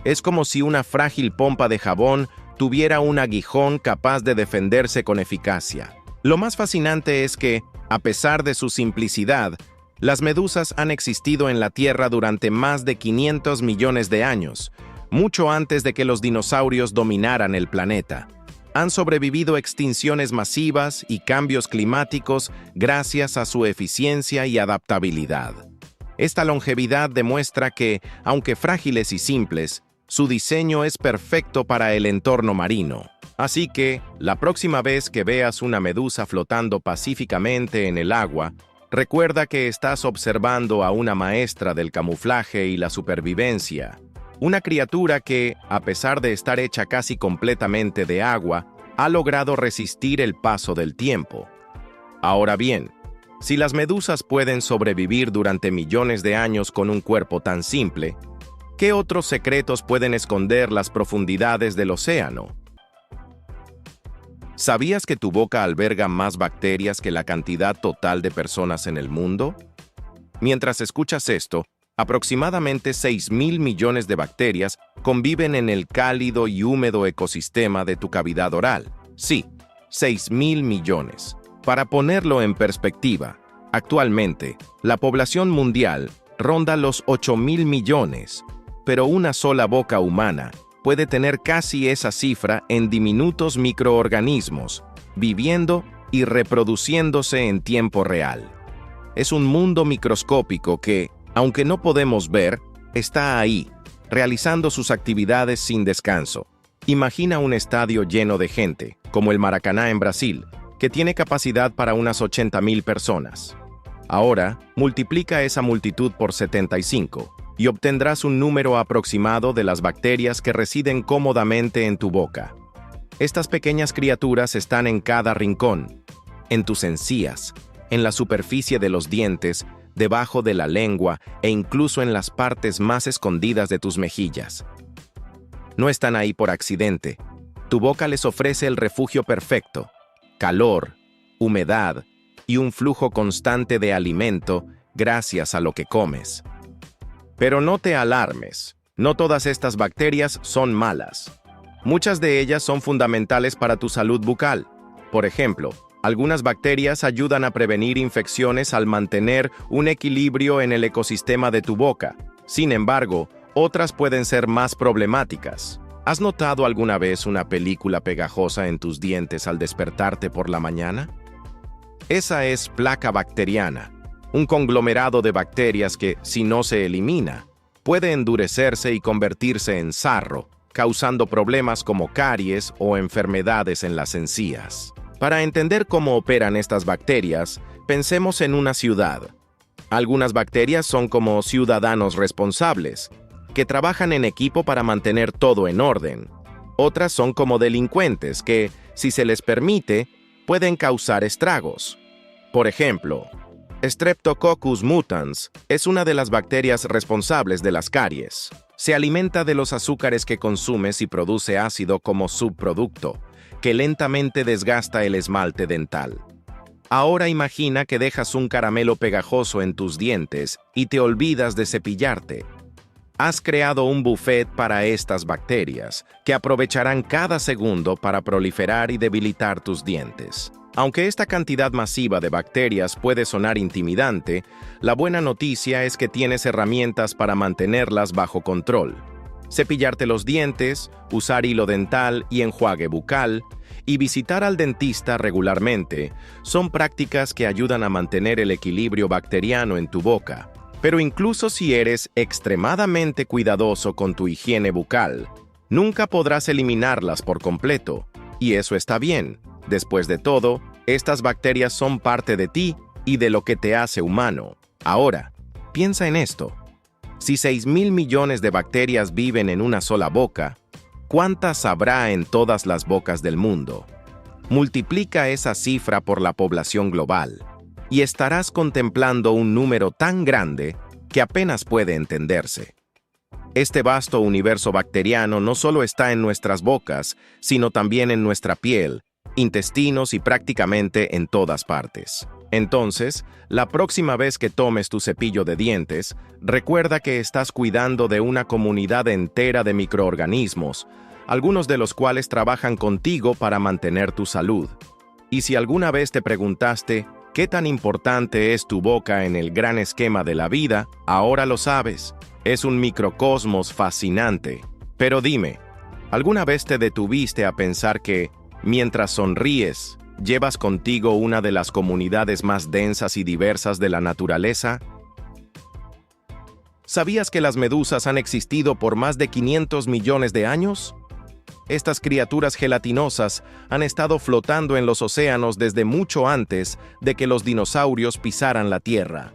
Es como si una frágil pompa de jabón tuviera un aguijón capaz de defenderse con eficacia. Lo más fascinante es que, a pesar de su simplicidad, las medusas han existido en la Tierra durante más de 500 millones de años, mucho antes de que los dinosaurios dominaran el planeta. Han sobrevivido extinciones masivas y cambios climáticos gracias a su eficiencia y adaptabilidad. Esta longevidad demuestra que, aunque frágiles y simples, su diseño es perfecto para el entorno marino. Así que, la próxima vez que veas una medusa flotando pacíficamente en el agua, recuerda que estás observando a una maestra del camuflaje y la supervivencia. Una criatura que, a pesar de estar hecha casi completamente de agua, ha logrado resistir el paso del tiempo. Ahora bien, si las medusas pueden sobrevivir durante millones de años con un cuerpo tan simple, ¿qué otros secretos pueden esconder las profundidades del océano? ¿Sabías que tu boca alberga más bacterias que la cantidad total de personas en el mundo? Mientras escuchas esto, aproximadamente 6.000 millones de bacterias conviven en el cálido y húmedo ecosistema de tu cavidad oral. Sí, 6.000 millones. Para ponerlo en perspectiva, actualmente, la población mundial ronda los 8.000 millones, pero una sola boca humana puede tener casi esa cifra en diminutos microorganismos, viviendo y reproduciéndose en tiempo real. Es un mundo microscópico que, aunque no podemos ver, está ahí, realizando sus actividades sin descanso. Imagina un estadio lleno de gente, como el Maracaná en Brasil, que tiene capacidad para unas 80.000 personas. Ahora, multiplica esa multitud por 75 y obtendrás un número aproximado de las bacterias que residen cómodamente en tu boca. Estas pequeñas criaturas están en cada rincón, en tus encías, en la superficie de los dientes, debajo de la lengua e incluso en las partes más escondidas de tus mejillas. No están ahí por accidente. Tu boca les ofrece el refugio perfecto: calor, humedad y un flujo constante de alimento gracias a lo que comes. Pero no te alarmes, no todas estas bacterias son malas. Muchas de ellas son fundamentales para tu salud bucal. Por ejemplo, algunas bacterias ayudan a prevenir infecciones al mantener un equilibrio en el ecosistema de tu boca. Sin embargo, otras pueden ser más problemáticas. ¿Has notado alguna vez una película pegajosa en tus dientes al despertarte por la mañana? Esa es placa bacteriana, un conglomerado de bacterias que, si no se elimina, puede endurecerse y convertirse en sarro, causando problemas como caries o enfermedades en las encías. Para entender cómo operan estas bacterias, pensemos en una ciudad. Algunas bacterias son como ciudadanos responsables, que trabajan en equipo para mantener todo en orden. Otras son como delincuentes que, si se les permite, pueden causar estragos. Por ejemplo, Streptococcus mutans es una de las bacterias responsables de las caries. Se alimenta de los azúcares que consumes y produce ácido como subproducto, que lentamente desgasta el esmalte dental. Ahora imagina que dejas un caramelo pegajoso en tus dientes y te olvidas de cepillarte. Has creado un buffet para estas bacterias, que aprovecharán cada segundo para proliferar y debilitar tus dientes. Aunque esta cantidad masiva de bacterias puede sonar intimidante, la buena noticia es que tienes herramientas para mantenerlas bajo control. Cepillarte los dientes, usar hilo dental y enjuague bucal, y visitar al dentista regularmente son prácticas que ayudan a mantener el equilibrio bacteriano en tu boca. Pero incluso si eres extremadamente cuidadoso con tu higiene bucal, nunca podrás eliminarlas por completo, y eso está bien. Después de todo, estas bacterias son parte de ti y de lo que te hace humano. Ahora, Piensa en esto. Si 6.000 millones de bacterias viven en una sola boca, ¿cuántas habrá en todas las bocas del mundo? Multiplica esa cifra por la población global, y estarás contemplando un número tan grande que apenas puede entenderse. Este vasto universo bacteriano no solo está en nuestras bocas, sino también en nuestra piel, intestinos y prácticamente en todas partes. Entonces, la próxima vez que tomes tu cepillo de dientes, recuerda que estás cuidando de una comunidad entera de microorganismos, algunos de los cuales trabajan contigo para mantener tu salud. Y si alguna vez te preguntaste qué tan importante es tu boca en el gran esquema de la vida, ahora lo sabes. Es un microcosmos fascinante. Pero dime, ¿alguna vez te detuviste a pensar que, mientras sonríes, llevas contigo una de las comunidades más densas y diversas de la naturaleza? ¿Sabías que las medusas han existido por más de 500 millones de años? Estas criaturas gelatinosas han estado flotando en los océanos desde mucho antes de que los dinosaurios pisaran la Tierra.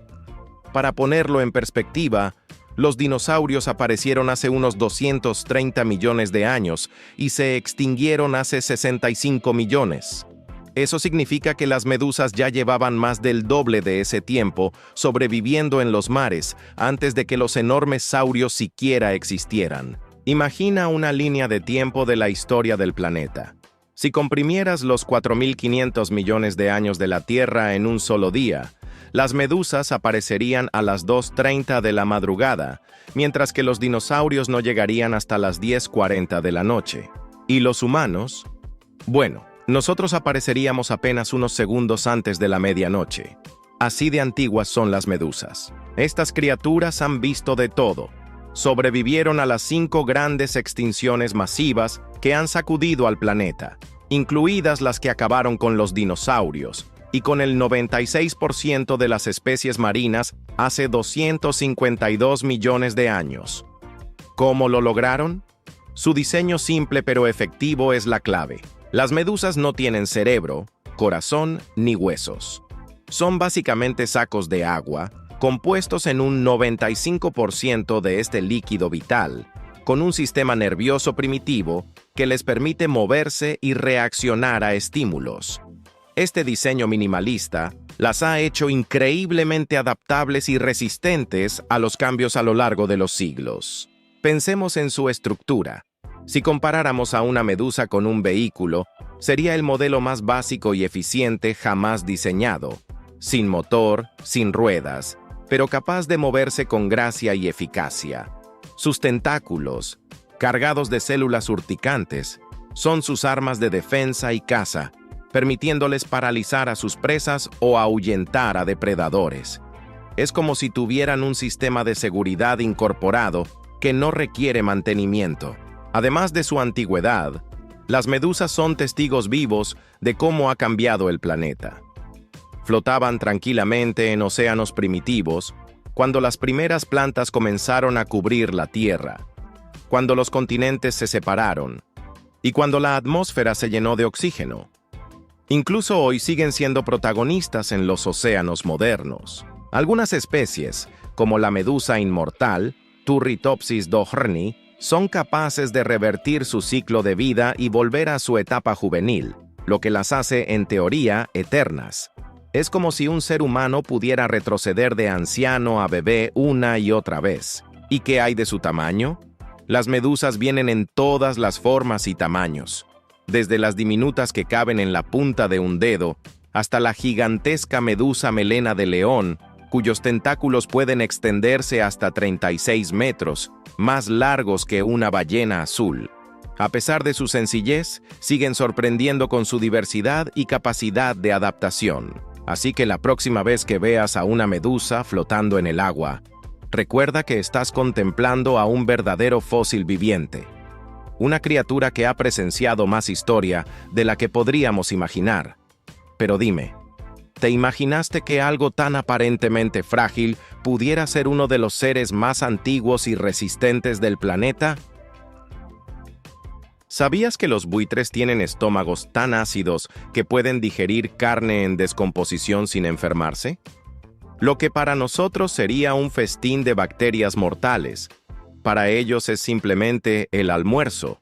Para ponerlo en perspectiva, los dinosaurios aparecieron hace unos 230 millones de años y se extinguieron hace 65 millones. Eso significa que las medusas ya llevaban más del doble de ese tiempo sobreviviendo en los mares antes de que los enormes saurios siquiera existieran. Imagina una línea de tiempo de la historia del planeta. Si comprimieras los 4.500 millones de años de la Tierra en un solo día, las medusas aparecerían a las 2:30 de la madrugada, mientras que los dinosaurios no llegarían hasta las 10:40 de la noche. ¿Y los humanos? Bueno, nosotros apareceríamos apenas unos segundos antes de la medianoche. Así de antiguas son las medusas. Estas criaturas han visto de todo. Sobrevivieron a las 5 grandes extinciones masivas que han sacudido al planeta, incluidas las que acabaron con los dinosaurios, y con el 96% de las especies marinas hace 252 millones de años. ¿Cómo lo lograron? Su diseño simple pero efectivo es la clave. Las medusas no tienen cerebro, corazón ni huesos. Son básicamente sacos de agua, compuestos en un 95% de este líquido vital, con un sistema nervioso primitivo que les permite moverse y reaccionar a estímulos. Este diseño minimalista las ha hecho increíblemente adaptables y resistentes a los cambios a lo largo de los siglos. Pensemos en su estructura. Si comparáramos a una medusa con un vehículo, sería el modelo más básico y eficiente jamás diseñado, sin motor, sin ruedas, pero capaz de moverse con gracia y eficacia. Sus tentáculos, cargados de células urticantes, son sus armas de defensa y caza, permitiéndoles paralizar a sus presas o ahuyentar a depredadores. Es como si tuvieran un sistema de seguridad incorporado que no requiere mantenimiento. Además de su antigüedad, las medusas son testigos vivos de cómo ha cambiado el planeta. Flotaban tranquilamente en océanos primitivos cuando las primeras plantas comenzaron a cubrir la Tierra, cuando los continentes se separaron y cuando la atmósfera se llenó de oxígeno. Incluso hoy siguen siendo protagonistas en los océanos modernos. Algunas especies, como la medusa inmortal, Turritopsis dohrni, son capaces de revertir su ciclo de vida y volver a su etapa juvenil, lo que las hace, en teoría, eternas. Es como si un ser humano pudiera retroceder de anciano a bebé una y otra vez. ¿Y qué hay de su tamaño? Las medusas vienen en todas las formas y tamaños, desde las diminutas que caben en la punta de un dedo, hasta la gigantesca medusa melena de león, cuyos tentáculos pueden extenderse hasta 36 metros, más largos que una ballena azul. A pesar de su sencillez, siguen sorprendiendo con su diversidad y capacidad de adaptación. Así que la próxima vez que veas a una medusa flotando en el agua, recuerda que estás contemplando a un verdadero fósil viviente, una criatura que ha presenciado más historia de la que podríamos imaginar. Pero dime, ¿te imaginaste que algo tan aparentemente frágil pudiera ser uno de los seres más antiguos y resistentes del planeta? ¿Sabías que los buitres tienen estómagos tan ácidos que pueden digerir carne en descomposición sin enfermarse? Lo que para nosotros sería un festín de bacterias mortales, para ellos es simplemente el almuerzo.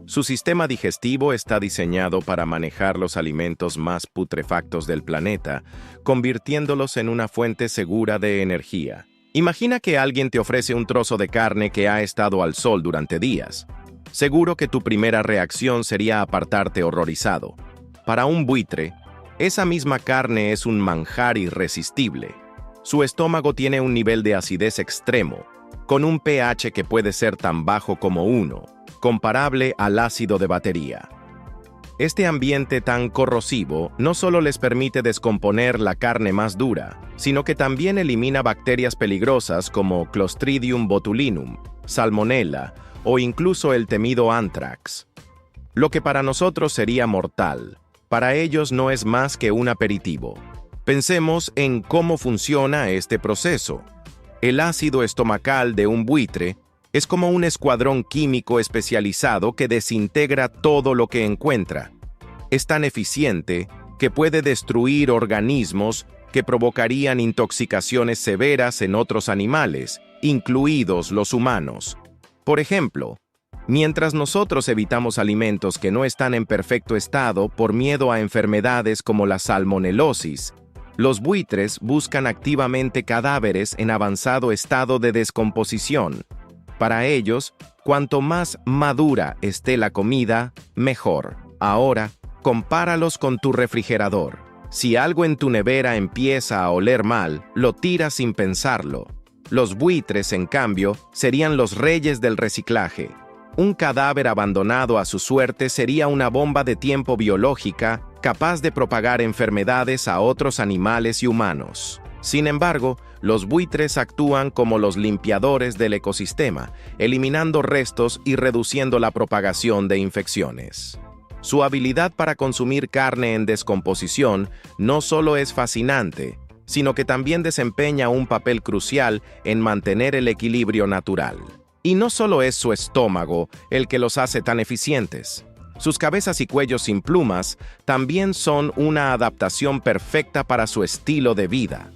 Su sistema digestivo está diseñado para manejar los alimentos más putrefactos del planeta, convirtiéndolos en una fuente segura de energía. Imagina que alguien te ofrece un trozo de carne que ha estado al sol durante días. Seguro que tu primera reacción sería apartarte horrorizado. Para un buitre, esa misma carne es un manjar irresistible. Su estómago tiene un nivel de acidez extremo, con un pH que puede ser tan bajo como 1, comparable al ácido de batería. Este ambiente tan corrosivo no solo les permite descomponer la carne más dura, sino que también elimina bacterias peligrosas como Clostridium botulinum, Salmonella o incluso el temido anthrax. Lo que para nosotros sería mortal, para ellos no es más que un aperitivo. Pensemos en cómo funciona este proceso. El ácido estomacal de un buitre es como un escuadrón químico especializado que desintegra todo lo que encuentra. Es tan eficiente que puede destruir organismos que provocarían intoxicaciones severas en otros animales, incluidos los humanos. Por ejemplo, mientras nosotros evitamos alimentos que no están en perfecto estado por miedo a enfermedades como la salmonelosis, los buitres buscan activamente cadáveres en avanzado estado de descomposición. Para ellos, cuanto más madura esté la comida, mejor. Ahora, compáralos con tu refrigerador. Si algo en tu nevera empieza a oler mal, lo tiras sin pensarlo. Los buitres, en cambio, serían los reyes del reciclaje. Un cadáver abandonado a su suerte sería una bomba de tiempo biológica capaz de propagar enfermedades a otros animales y humanos. Sin embargo, los buitres actúan como los limpiadores del ecosistema, eliminando restos y reduciendo la propagación de infecciones. Su habilidad para consumir carne en descomposición no solo es fascinante, sino que también desempeña un papel crucial en mantener el equilibrio natural. Y no solo es su estómago el que los hace tan eficientes. Sus cabezas y cuellos sin plumas también son una adaptación perfecta para su estilo de vida.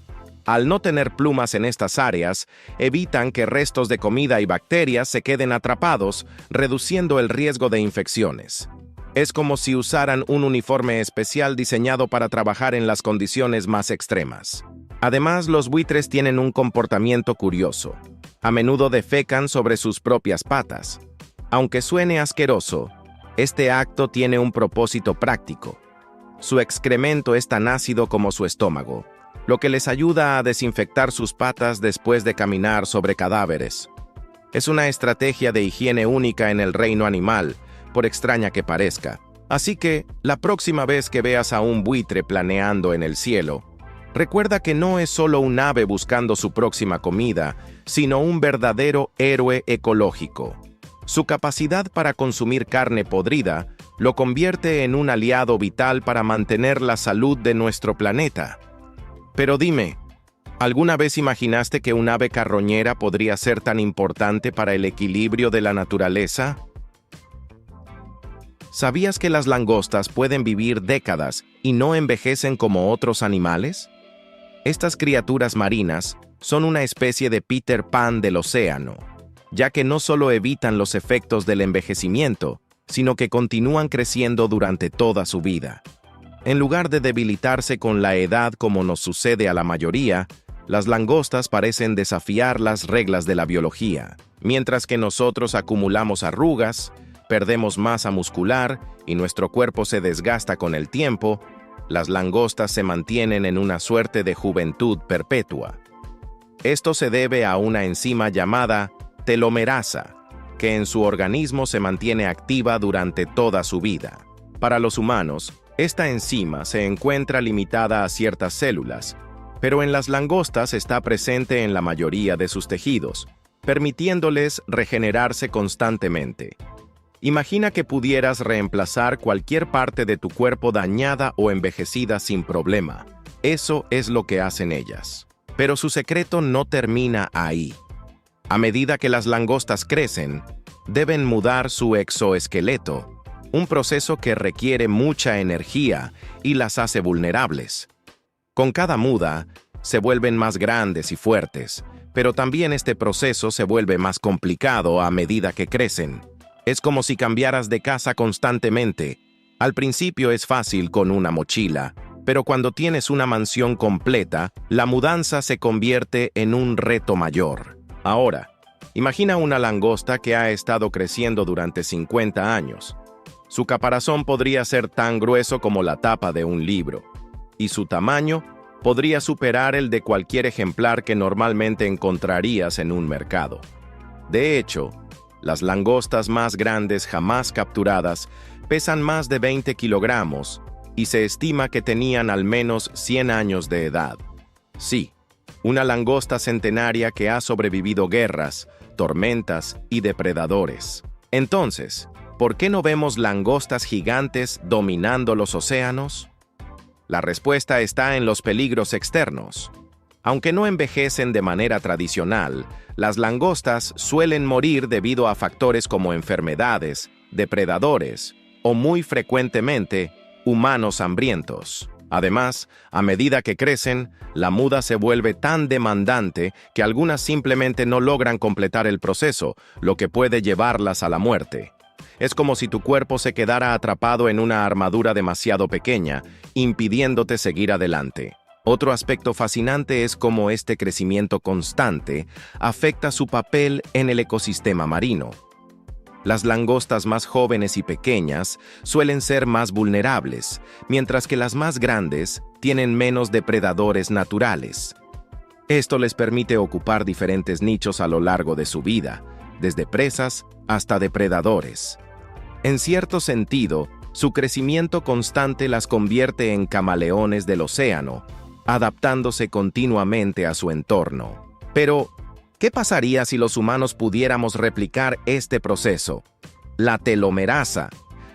Al no tener plumas en estas áreas, evitan que restos de comida y bacterias se queden atrapados, reduciendo el riesgo de infecciones. Es como si usaran un uniforme especial diseñado para trabajar en las condiciones más extremas. Además, los buitres tienen un comportamiento curioso. A menudo defecan sobre sus propias patas. Aunque suene asqueroso, este acto tiene un propósito práctico. Su excremento es tan ácido como su estómago, lo que les ayuda a desinfectar sus patas después de caminar sobre cadáveres. Es una estrategia de higiene única en el reino animal, por extraña que parezca. Así que, la próxima vez que veas a un buitre planeando en el cielo, recuerda que no es solo un ave buscando su próxima comida, sino un verdadero héroe ecológico. Su capacidad para consumir carne podrida lo convierte en un aliado vital para mantener la salud de nuestro planeta. Pero dime, ¿alguna vez imaginaste que un ave carroñera podría ser tan importante para el equilibrio de la naturaleza? ¿Sabías que las langostas pueden vivir décadas y no envejecen como otros animales? Estas criaturas marinas son una especie de Peter Pan del océano, ya que no solo evitan los efectos del envejecimiento, sino que continúan creciendo durante toda su vida. En lugar de debilitarse con la edad como nos sucede a la mayoría, las langostas parecen desafiar las reglas de la biología. Mientras que nosotros acumulamos arrugas, perdemos masa muscular y nuestro cuerpo se desgasta con el tiempo, las langostas se mantienen en una suerte de juventud perpetua. Esto se debe a una enzima llamada telomerasa, que en su organismo se mantiene activa durante toda su vida. Para los humanos, esta enzima se encuentra limitada a ciertas células, pero en las langostas está presente en la mayoría de sus tejidos, permitiéndoles regenerarse constantemente. Imagina que pudieras reemplazar cualquier parte de tu cuerpo dañada o envejecida sin problema. Eso es lo que hacen ellas. Pero su secreto no termina ahí. A medida que las langostas crecen, deben mudar su exoesqueleto, un proceso que requiere mucha energía y las hace vulnerables. Con cada muda, se vuelven más grandes y fuertes, pero también este proceso se vuelve más complicado a medida que crecen. Es como si cambiaras de casa constantemente. Al principio es fácil con una mochila, pero cuando tienes una mansión completa, la mudanza se convierte en un reto mayor. Ahora, imagina una langosta que ha estado creciendo durante 50 años. Su caparazón podría ser tan grueso como la tapa de un libro, y su tamaño podría superar el de cualquier ejemplar que normalmente encontrarías en un mercado. De hecho, las langostas más grandes jamás capturadas pesan más de 20 kilogramos y se estima que tenían al menos 100 años de edad. Sí, una langosta centenaria que ha sobrevivido guerras, tormentas y depredadores. Entonces, ¿por qué no vemos langostas gigantes dominando los océanos? La respuesta está en los peligros externos. Aunque no envejecen de manera tradicional, las langostas suelen morir debido a factores como enfermedades, depredadores o, muy frecuentemente, humanos hambrientos. Además, a medida que crecen, la muda se vuelve tan demandante que algunas simplemente no logran completar el proceso, lo que puede llevarlas a la muerte. Es como si tu cuerpo se quedara atrapado en una armadura demasiado pequeña, impidiéndote seguir adelante. Otro aspecto fascinante es cómo este crecimiento constante afecta su papel en el ecosistema marino. Las langostas más jóvenes y pequeñas suelen ser más vulnerables, mientras que las más grandes tienen menos depredadores naturales. Esto les permite ocupar diferentes nichos a lo largo de su vida, desde presas hasta depredadores. En cierto sentido, su crecimiento constante las convierte en camaleones del océano, adaptándose continuamente a su entorno. Pero, ¿qué pasaría si los humanos pudiéramos replicar este proceso? La telomerasa,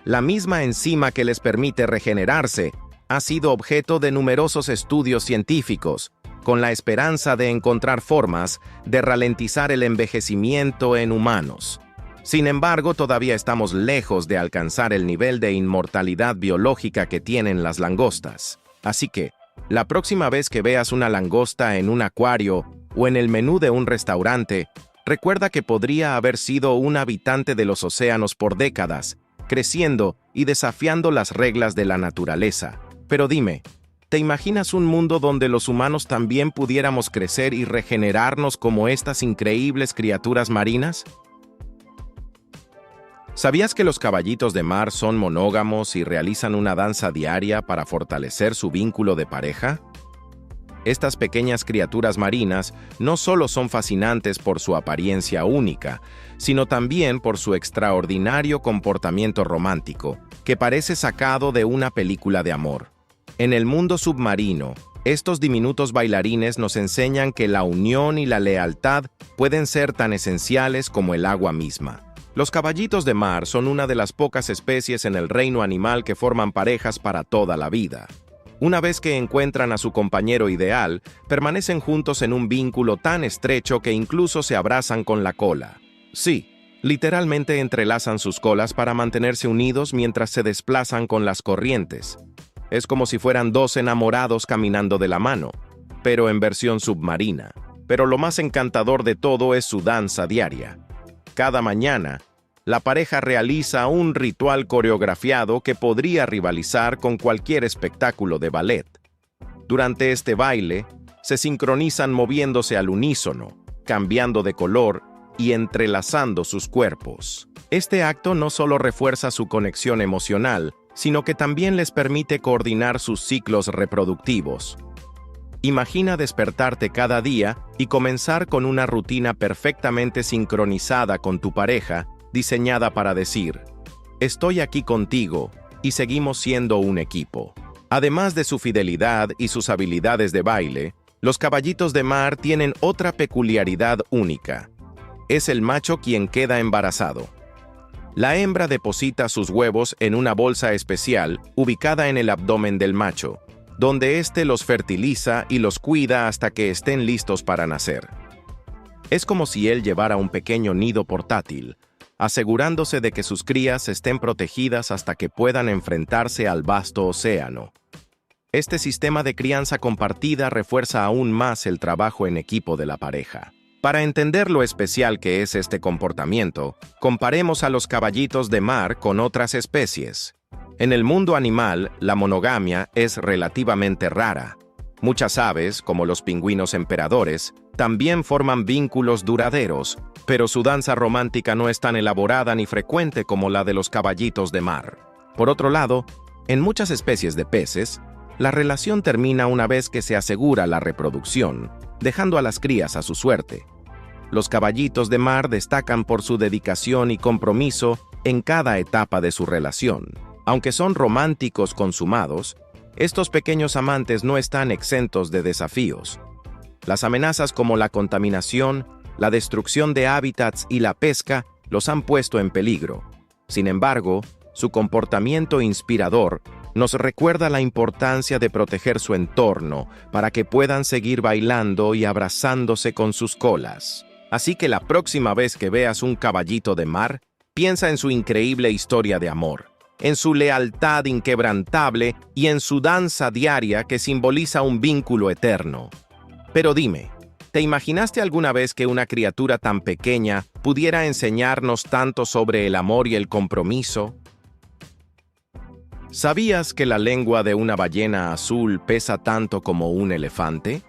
la misma enzima que les permite regenerarse, ha sido objeto de numerosos estudios científicos, con la esperanza de encontrar formas de ralentizar el envejecimiento en humanos. Sin embargo, todavía estamos lejos de alcanzar el nivel de inmortalidad biológica que tienen las langostas. Así que, la próxima vez que veas una langosta en un acuario o en el menú de un restaurante, recuerda que podría haber sido un habitante de los océanos por décadas, creciendo y desafiando las reglas de la naturaleza. Pero dime, ¿te imaginas un mundo donde los humanos también pudiéramos crecer y regenerarnos como estas increíbles criaturas marinas? ¿Sabías que los caballitos de mar son monógamos y realizan una danza diaria para fortalecer su vínculo de pareja? Estas pequeñas criaturas marinas no solo son fascinantes por su apariencia única, sino también por su extraordinario comportamiento romántico, que parece sacado de una película de amor. En el mundo submarino, estos diminutos bailarines nos enseñan que la unión y la lealtad pueden ser tan esenciales como el agua misma. Los caballitos de mar son una de las pocas especies en el reino animal que forman parejas para toda la vida. Una vez que encuentran a su compañero ideal, permanecen juntos en un vínculo tan estrecho que incluso se abrazan con la cola. Sí, literalmente entrelazan sus colas para mantenerse unidos mientras se desplazan con las corrientes. Es como si fueran dos enamorados caminando de la mano, pero en versión submarina. Pero lo más encantador de todo es su danza diaria. Cada mañana, la pareja realiza un ritual coreografiado que podría rivalizar con cualquier espectáculo de ballet. Durante este baile, se sincronizan moviéndose al unísono, cambiando de color y entrelazando sus cuerpos. Este acto no solo refuerza su conexión emocional, sino que también les permite coordinar sus ciclos reproductivos. Imagina despertarte cada día y comenzar con una rutina perfectamente sincronizada con tu pareja, diseñada para decir, estoy aquí contigo y seguimos siendo un equipo. Además de su fidelidad y sus habilidades de baile, los caballitos de mar tienen otra peculiaridad única. Es el macho quien queda embarazado. La hembra deposita sus huevos en una bolsa especial ubicada en el abdomen del macho, donde éste los fertiliza y los cuida hasta que estén listos para nacer. Es como si él llevara un pequeño nido portátil, asegurándose de que sus crías estén protegidas hasta que puedan enfrentarse al vasto océano. Este sistema de crianza compartida refuerza aún más el trabajo en equipo de la pareja. Para entender lo especial que es este comportamiento, comparemos a los caballitos de mar con otras especies. En el mundo animal, la monogamia es relativamente rara. Muchas aves, como los pingüinos emperadores, también forman vínculos duraderos, pero su danza romántica no es tan elaborada ni frecuente como la de los caballitos de mar. Por otro lado, en muchas especies de peces, la relación termina una vez que se asegura la reproducción, dejando a las crías a su suerte. Los caballitos de mar destacan por su dedicación y compromiso en cada etapa de su relación. Aunque son románticos consumados, estos pequeños amantes no están exentos de desafíos. Las amenazas como la contaminación, la destrucción de hábitats y la pesca los han puesto en peligro. Sin embargo, su comportamiento inspirador nos recuerda la importancia de proteger su entorno para que puedan seguir bailando y abrazándose con sus colas. Así que la próxima vez que veas un caballito de mar, piensa en su increíble historia de amor, en su lealtad inquebrantable y en su danza diaria que simboliza un vínculo eterno. Pero dime, ¿te imaginaste alguna vez que una criatura tan pequeña pudiera enseñarnos tanto sobre el amor y el compromiso? ¿Sabías que la lengua de una ballena azul pesa tanto como un elefante?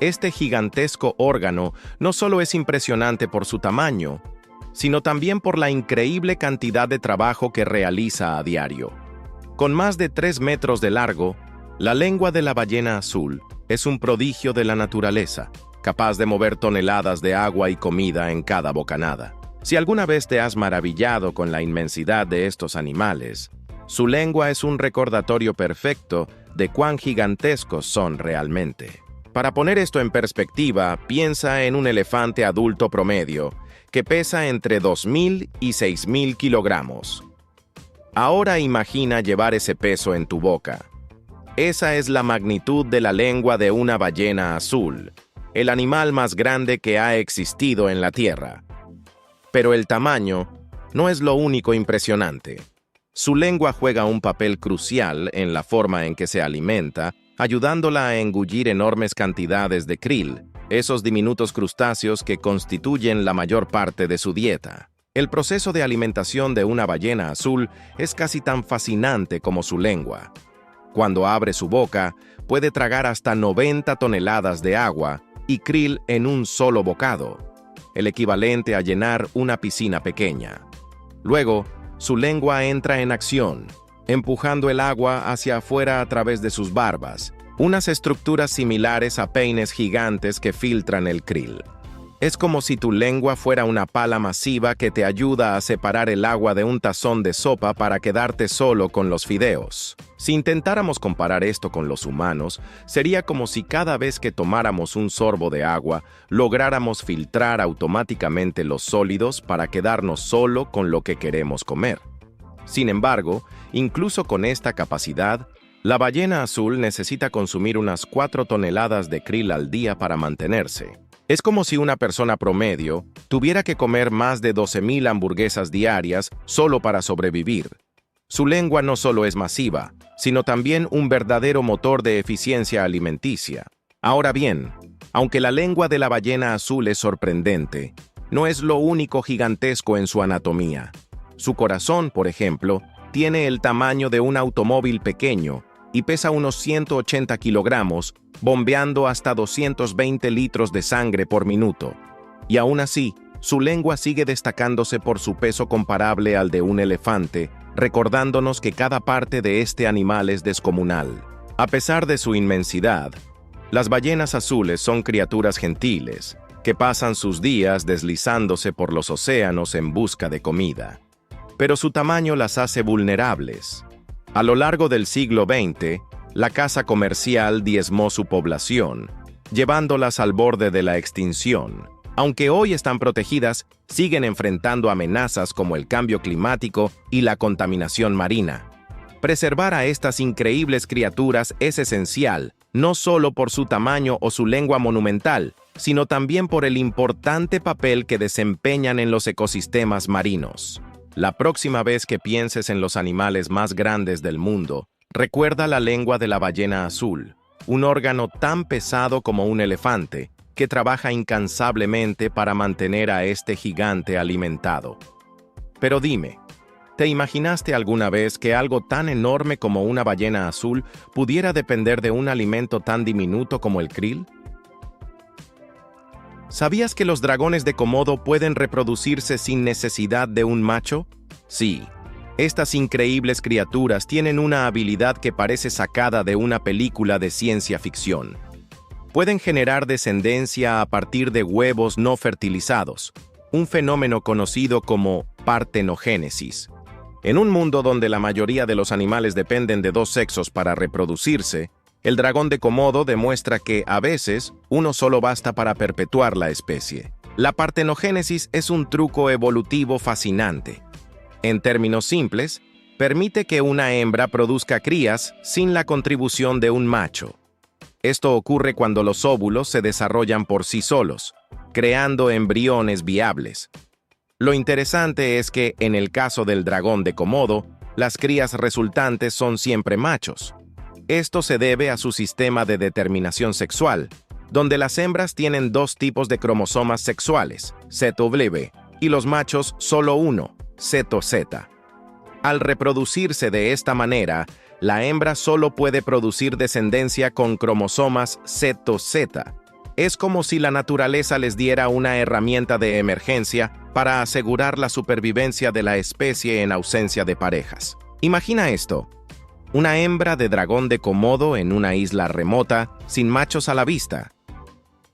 Este gigantesco órgano no solo es impresionante por su tamaño, sino también por la increíble cantidad de trabajo que realiza a diario. Con más de 3 metros de largo, la lengua de la ballena azul es un prodigio de la naturaleza, capaz de mover toneladas de agua y comida en cada bocanada. Si alguna vez te has maravillado con la inmensidad de estos animales, su lengua es un recordatorio perfecto de cuán gigantescos son realmente. Para poner esto en perspectiva, piensa en un elefante adulto promedio, que pesa entre 2.000 y 6.000 kilogramos. Ahora imagina llevar ese peso en tu boca. Esa es la magnitud de la lengua de una ballena azul, el animal más grande que ha existido en la Tierra. Pero el tamaño no es lo único impresionante. Su lengua juega un papel crucial en la forma en que se alimenta, ayudándola a engullir enormes cantidades de krill, esos diminutos crustáceos que constituyen la mayor parte de su dieta. El proceso de alimentación de una ballena azul es casi tan fascinante como su lengua. Cuando abre su boca, puede tragar hasta 90 toneladas de agua y krill en un solo bocado, el equivalente a llenar una piscina pequeña. Luego, su lengua entra en acción, empujando el agua hacia afuera a través de sus barbas, unas estructuras similares a peines gigantes que filtran el krill. Es como si tu lengua fuera una pala masiva que te ayuda a separar el agua de un tazón de sopa para quedarte solo con los fideos. Si intentáramos comparar esto con los humanos, sería como si cada vez que tomáramos un sorbo de agua, lográramos filtrar automáticamente los sólidos para quedarnos solo con lo que queremos comer. Sin embargo, incluso con esta capacidad, la ballena azul necesita consumir unas 4 toneladas de krill al día para mantenerse. Es como si una persona promedio tuviera que comer más de 12.000 hamburguesas diarias solo para sobrevivir. Su lengua no solo es masiva, sino también un verdadero motor de eficiencia alimenticia. Ahora bien, aunque la lengua de la ballena azul es sorprendente, no es lo único gigantesco en su anatomía. Su corazón, por ejemplo, tiene el tamaño de un automóvil pequeño y pesa unos 180 kilogramos, bombeando hasta 220 litros de sangre por minuto. Y aún así, su lengua sigue destacándose por su peso comparable al de un elefante, recordándonos que cada parte de este animal es descomunal. A pesar de su inmensidad, las ballenas azules son criaturas gentiles, que pasan sus días deslizándose por los océanos en busca de comida. Pero su tamaño las hace vulnerables. A lo largo del siglo XX, la caza comercial diezmó su población, llevándolas al borde de la extinción. Aunque hoy están protegidas, siguen enfrentando amenazas como el cambio climático y la contaminación marina. Preservar a estas increíbles criaturas es esencial, no solo por su tamaño o su lengua monumental, sino también por el importante papel que desempeñan en los ecosistemas marinos. La próxima vez que pienses en los animales más grandes del mundo, Recuerda la lengua de la ballena azul, un órgano tan pesado como un elefante, que trabaja incansablemente para mantener a este gigante alimentado. Pero dime, ¿te imaginaste alguna vez que algo tan enorme como una ballena azul pudiera depender de un alimento tan diminuto como el krill? ¿Sabías que los dragones de Komodo pueden reproducirse sin necesidad de un macho? Sí, estas increíbles criaturas tienen una habilidad que parece sacada de una película de ciencia ficción. Pueden generar descendencia a partir de huevos no fertilizados, un fenómeno conocido como partenogénesis. En un mundo donde la mayoría de los animales dependen de dos sexos para reproducirse, el dragón de Komodo demuestra que, a veces, uno solo basta para perpetuar la especie. La partenogénesis es un truco evolutivo fascinante. En términos simples, permite que una hembra produzca crías sin la contribución de un macho. Esto ocurre cuando los óvulos se desarrollan por sí solos, creando embriones viables. Lo interesante es que, en el caso del dragón de Komodo, las crías resultantes son siempre machos. Esto se debe a su sistema de determinación sexual, donde las hembras tienen dos tipos de cromosomas sexuales, ZW, y los machos solo uno, ZZ. Al reproducirse de esta manera, la hembra solo puede producir descendencia con cromosomas ZZ. Es como si la naturaleza les diera una herramienta de emergencia para asegurar la supervivencia de la especie en ausencia de parejas. Imagina esto: una hembra de dragón de Komodo en una isla remota, sin machos a la vista.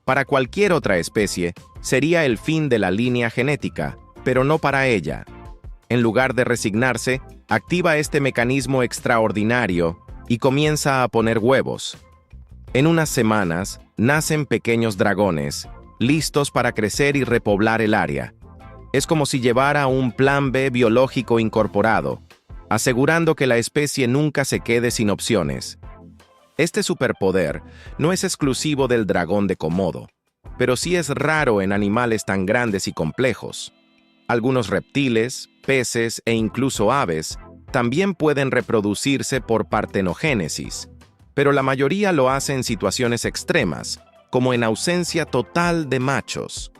Para cualquier otra especie, sería el fin de la línea genética, pero no para ella. En lugar de resignarse, activa este mecanismo extraordinario y comienza a poner huevos. En unas semanas, nacen pequeños dragones, listos para crecer y repoblar el área. Es como si llevara un plan B biológico incorporado, asegurando que la especie nunca se quede sin opciones. Este superpoder no es exclusivo del dragón de Komodo, pero sí es raro en animales tan grandes y complejos. Algunos reptiles, peces e incluso aves también pueden reproducirse por partenogénesis, pero la mayoría lo hace en situaciones extremas, como en ausencia total de machos.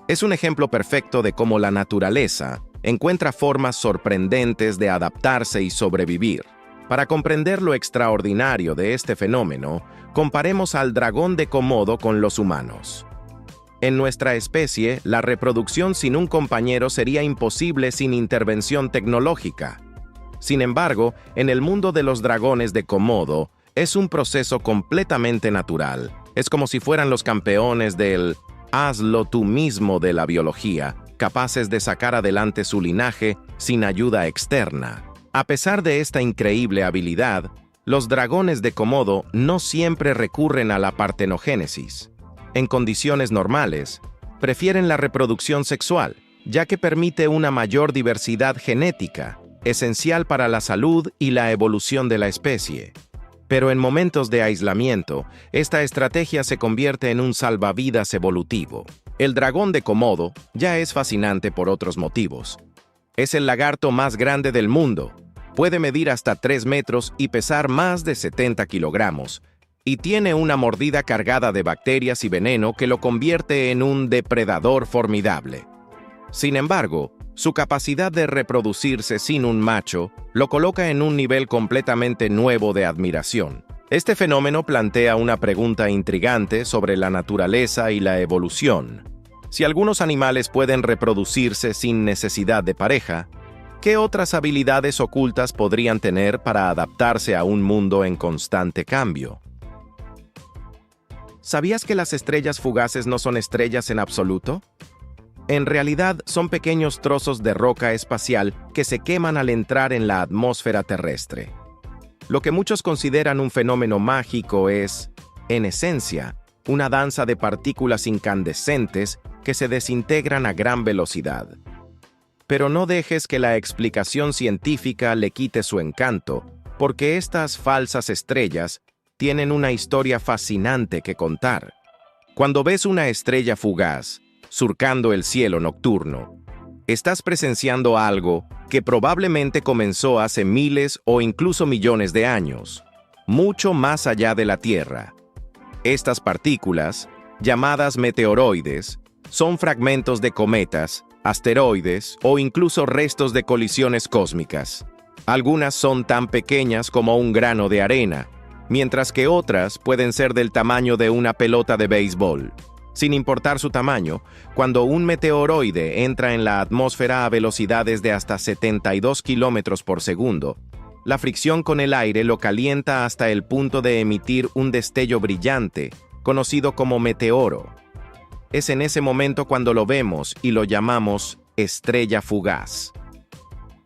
Es un ejemplo perfecto de cómo la naturaleza encuentra formas sorprendentes de adaptarse y sobrevivir. Para comprender lo extraordinario de este fenómeno, comparemos al dragón de Komodo con los humanos. En nuestra especie, la reproducción sin un compañero sería imposible sin intervención tecnológica. Sin embargo, en el mundo de los dragones de Komodo, es un proceso completamente natural. Es como si fueran los campeones del hazlo tú mismo de la biología, capaces de sacar adelante su linaje sin ayuda externa. A pesar de esta increíble habilidad, los dragones de Komodo no siempre recurren a la partenogénesis. En condiciones normales, prefieren la reproducción sexual, ya que permite una mayor diversidad genética, esencial para la salud y la evolución de la especie. Pero en momentos de aislamiento, esta estrategia se convierte en un salvavidas evolutivo. El dragón de Komodo ya es fascinante por otros motivos. Es el lagarto más grande del mundo, puede medir hasta 3 metros y pesar más de 70 kilogramos, y tiene una mordida cargada de bacterias y veneno que lo convierte en un depredador formidable. Sin embargo, su capacidad de reproducirse sin un macho lo coloca en un nivel completamente nuevo de admiración. Este fenómeno plantea una pregunta intrigante sobre la naturaleza y la evolución. Si algunos animales pueden reproducirse sin necesidad de pareja, ¿qué otras habilidades ocultas podrían tener para adaptarse a un mundo en constante cambio? ¿Sabías que las estrellas fugaces no son estrellas en absoluto? En realidad, son pequeños trozos de roca espacial que se queman al entrar en la atmósfera terrestre. Lo que muchos consideran un fenómeno mágico es, en esencia, una danza de partículas incandescentes que se desintegran a gran velocidad. Pero no dejes que la explicación científica le quite su encanto, porque estas falsas estrellas tienen una historia fascinante que contar. Cuando ves una estrella fugaz, surcando el cielo nocturno, Estás presenciando algo que probablemente comenzó hace miles o incluso millones de años, mucho más allá de la Tierra. Estas partículas, llamadas meteoroides, son fragmentos de cometas, asteroides o incluso restos de colisiones cósmicas. Algunas son tan pequeñas como un grano de arena, mientras que otras pueden ser del tamaño de una pelota de béisbol. Sin importar su tamaño, cuando un meteoroide entra en la atmósfera a velocidades de hasta 72 kilómetros por segundo, la fricción con el aire lo calienta hasta el punto de emitir un destello brillante, conocido como meteoro. Es en ese momento cuando lo vemos y lo llamamos estrella fugaz.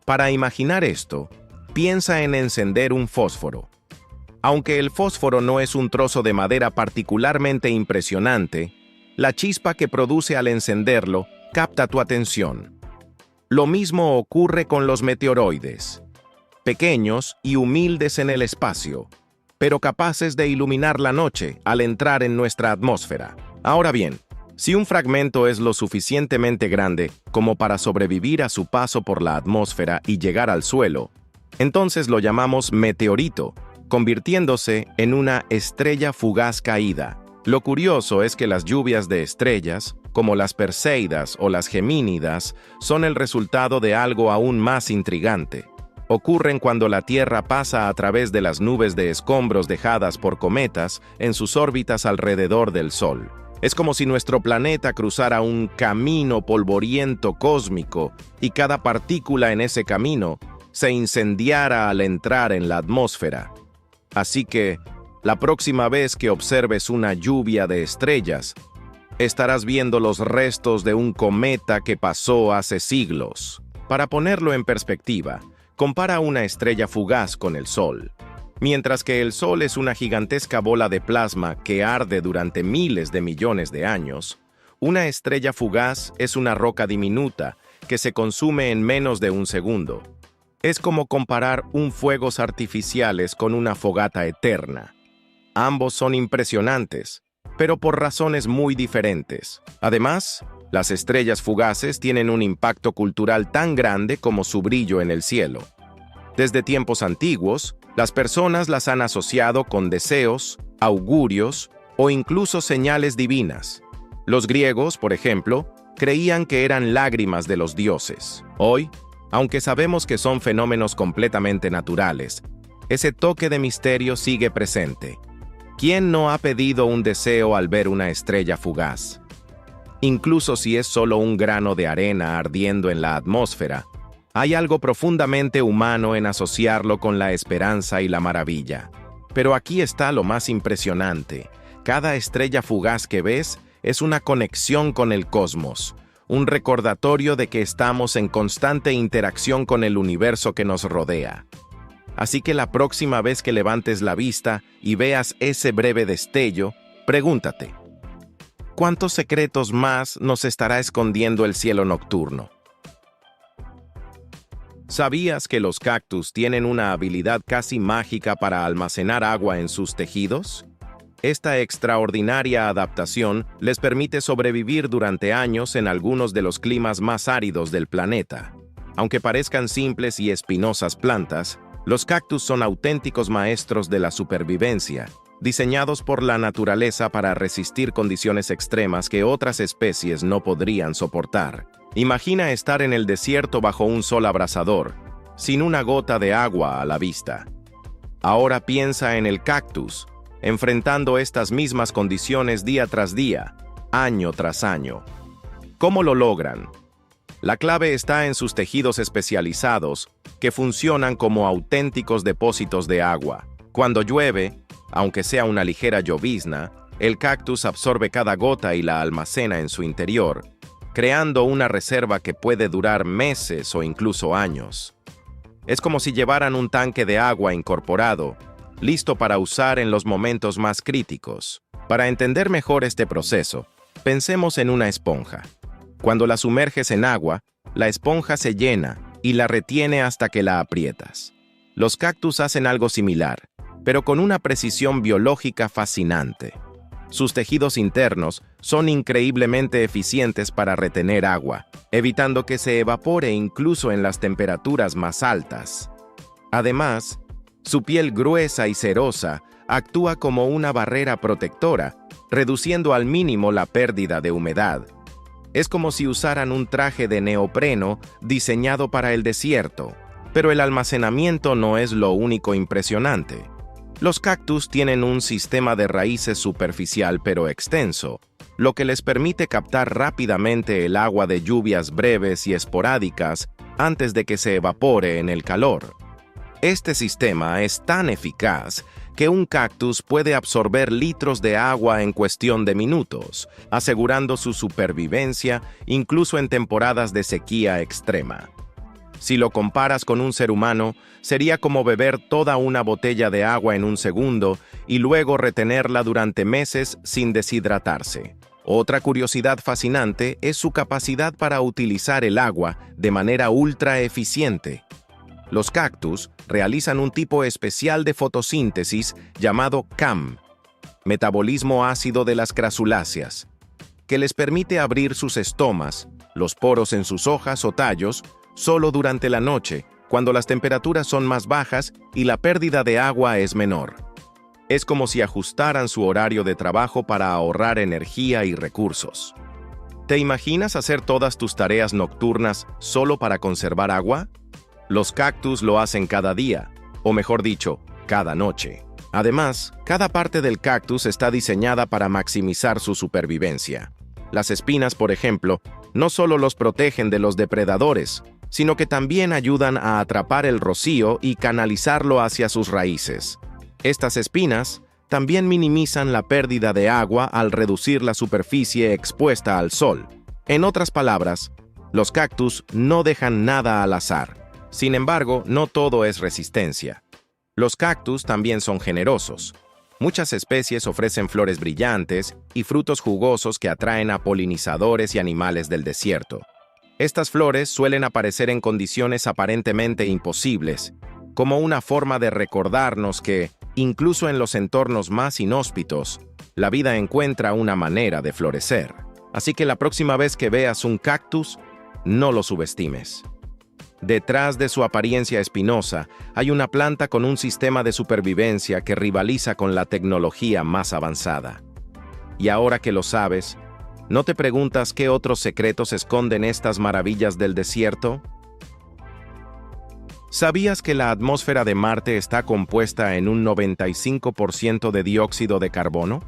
Para imaginar esto, piensa en encender un fósforo. Aunque el fósforo no es un trozo de madera particularmente impresionante, la chispa que produce al encenderlo capta tu atención. Lo mismo ocurre con los meteoroides, pequeños y humildes en el espacio, pero capaces de iluminar la noche al entrar en nuestra atmósfera. Ahora bien, si un fragmento es lo suficientemente grande como para sobrevivir a su paso por la atmósfera y llegar al suelo, entonces lo llamamos meteorito, convirtiéndose en una estrella fugaz caída. Lo curioso es que las lluvias de estrellas, como las Perseidas o las Gemínidas, son el resultado de algo aún más intrigante. Ocurren cuando la Tierra pasa a través de las nubes de escombros dejadas por cometas en sus órbitas alrededor del Sol. Es como si nuestro planeta cruzara un camino polvoriento cósmico y cada partícula en ese camino se incendiara al entrar en la atmósfera. Así que, la próxima vez que observes una lluvia de estrellas, estarás viendo los restos de un cometa que pasó hace siglos. Para ponerlo en perspectiva, compara una estrella fugaz con el Sol. Mientras que el Sol es una gigantesca bola de plasma que arde durante miles de millones de años, una estrella fugaz es una roca diminuta que se consume en menos de un segundo. Es como comparar fuegos artificiales con una fogata eterna. Ambos son impresionantes, pero por razones muy diferentes. Además, las estrellas fugaces tienen un impacto cultural tan grande como su brillo en el cielo. Desde tiempos antiguos, las personas las han asociado con deseos, augurios o incluso señales divinas. Los griegos, por ejemplo, creían que eran lágrimas de los dioses. Hoy, aunque sabemos que son fenómenos completamente naturales, ese toque de misterio sigue presente. ¿Quién no ha pedido un deseo al ver una estrella fugaz? Incluso si es solo un grano de arena ardiendo en la atmósfera, hay algo profundamente humano en asociarlo con la esperanza y la maravilla. Pero aquí está lo más impresionante. Cada estrella fugaz que ves es una conexión con el cosmos, un recordatorio de que estamos en constante interacción con el universo que nos rodea. Así que la próxima vez que levantes la vista y veas ese breve destello, pregúntate, ¿cuántos secretos más nos estará escondiendo el cielo nocturno? ¿Sabías que los cactus tienen una habilidad casi mágica para almacenar agua en sus tejidos? Esta extraordinaria adaptación les permite sobrevivir durante años en algunos de los climas más áridos del planeta. Aunque parezcan simples y espinosas plantas, los cactus son auténticos maestros de la supervivencia, diseñados por la naturaleza para resistir condiciones extremas que otras especies no podrían soportar. Imagina estar en el desierto bajo un sol abrasador, sin una gota de agua a la vista. Ahora piensa en el cactus, enfrentando estas mismas condiciones día tras día, año tras año. ¿Cómo lo logran? La clave está en sus tejidos especializados, que funcionan como auténticos depósitos de agua. Cuando llueve, aunque sea una ligera llovizna, el cactus absorbe cada gota y la almacena en su interior, creando una reserva que puede durar meses o incluso años. Es como si llevaran un tanque de agua incorporado, listo para usar en los momentos más críticos. Para entender mejor este proceso, pensemos en una esponja. Cuando la sumerges en agua, la esponja se llena y la retiene hasta que la aprietas. Los cactus hacen algo similar, pero con una precisión biológica fascinante. Sus tejidos internos son increíblemente eficientes para retener agua, evitando que se evapore incluso en las temperaturas más altas. Además, su piel gruesa y cerosa actúa como una barrera protectora, reduciendo al mínimo la pérdida de humedad. Es como si usaran un traje de neopreno diseñado para el desierto. Pero el almacenamiento no es lo único impresionante. Los cactus tienen un sistema de raíces superficial pero extenso, lo que les permite captar rápidamente el agua de lluvias breves y esporádicas antes de que se evapore en el calor. Este sistema es tan eficaz que un cactus puede absorber litros de agua en cuestión de minutos, asegurando su supervivencia incluso en temporadas de sequía extrema. Si lo comparas con un ser humano, sería como beber toda una botella de agua en un segundo y luego retenerla durante meses sin deshidratarse. Otra curiosidad fascinante es su capacidad para utilizar el agua de manera ultra eficiente. Los cactus realizan un tipo especial de fotosíntesis llamado CAM, metabolismo ácido de las crasuláceas, que les permite abrir sus estomas, los poros en sus hojas o tallos, solo durante la noche, cuando las temperaturas son más bajas y la pérdida de agua es menor. Es como si ajustaran su horario de trabajo para ahorrar energía y recursos. ¿Te imaginas hacer todas tus tareas nocturnas solo para conservar agua? Los cactus lo hacen cada día, o mejor dicho, cada noche. Además, cada parte del cactus está diseñada para maximizar su supervivencia. Las espinas, por ejemplo, no solo los protegen de los depredadores, sino que también ayudan a atrapar el rocío y canalizarlo hacia sus raíces. Estas espinas también minimizan la pérdida de agua al reducir la superficie expuesta al sol. En otras palabras, los cactus no dejan nada al azar. Sin embargo, no todo es resistencia. Los cactus también son generosos. Muchas especies ofrecen flores brillantes y frutos jugosos que atraen a polinizadores y animales del desierto. Estas flores suelen aparecer en condiciones aparentemente imposibles, como una forma de recordarnos que, incluso en los entornos más inhóspitos, la vida encuentra una manera de florecer. Así que la próxima vez que veas un cactus, no lo subestimes. Detrás de su apariencia espinosa, hay una planta con un sistema de supervivencia que rivaliza con la tecnología más avanzada. Y ahora que lo sabes, ¿no te preguntas qué otros secretos esconden estas maravillas del desierto? ¿Sabías que la atmósfera de Marte está compuesta en un 95% de dióxido de carbono?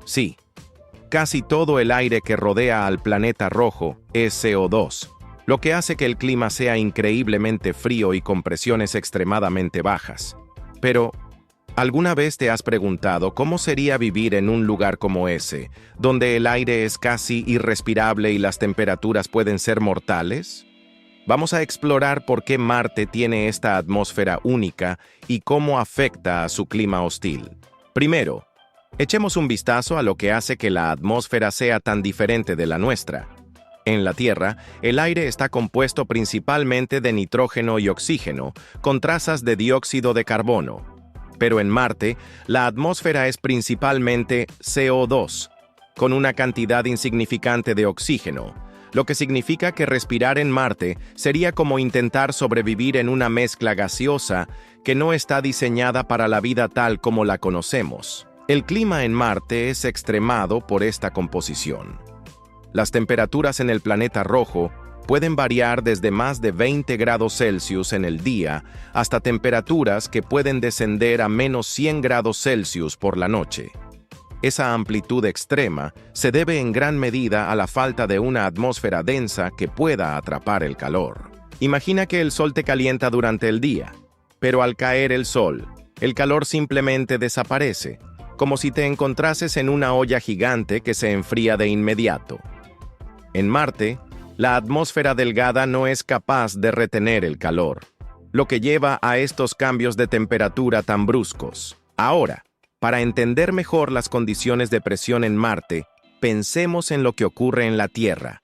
Sí, casi todo el aire que rodea al planeta rojo es CO2, lo que hace que el clima sea increíblemente frío y con presiones extremadamente bajas. Pero, ¿alguna vez te has preguntado cómo sería vivir en un lugar como ese, donde el aire es casi irrespirable y las temperaturas pueden ser mortales? Vamos a explorar por qué Marte tiene esta atmósfera única y cómo afecta a su clima hostil. Primero, echemos un vistazo a lo que hace que la atmósfera sea tan diferente de la nuestra. En la Tierra, el aire está compuesto principalmente de nitrógeno y oxígeno, con trazas de dióxido de carbono. Pero en Marte, la atmósfera es principalmente CO2, con una cantidad insignificante de oxígeno, lo que significa que respirar en Marte sería como intentar sobrevivir en una mezcla gaseosa que no está diseñada para la vida tal como la conocemos. El clima en Marte es extremado por esta composición. Las temperaturas en el planeta rojo pueden variar desde más de 20 grados Celsius en el día hasta temperaturas que pueden descender a menos 100 grados Celsius por la noche. Esa amplitud extrema se debe en gran medida a la falta de una atmósfera densa que pueda atrapar el calor. Imagina que el sol te calienta durante el día, pero al caer el sol, el calor simplemente desaparece, como si te encontrases en una olla gigante que se enfría de inmediato. En Marte, la atmósfera delgada no es capaz de retener el calor, lo que lleva a estos cambios de temperatura tan bruscos. Ahora, para entender mejor las condiciones de presión en Marte, pensemos en lo que ocurre en la Tierra.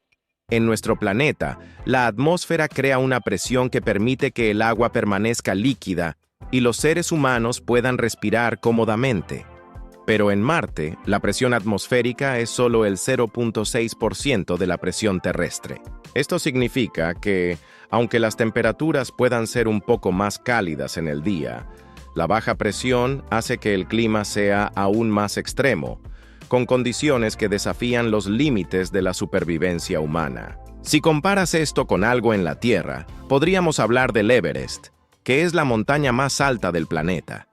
En nuestro planeta, la atmósfera crea una presión que permite que el agua permanezca líquida y los seres humanos puedan respirar cómodamente. Pero en Marte, la presión atmosférica es solo el 0.6% de la presión terrestre. Esto significa que, aunque las temperaturas puedan ser un poco más cálidas en el día, la baja presión hace que el clima sea aún más extremo, con condiciones que desafían los límites de la supervivencia humana. Si comparas esto con algo en la Tierra, podríamos hablar del Everest, que es la montaña más alta del planeta.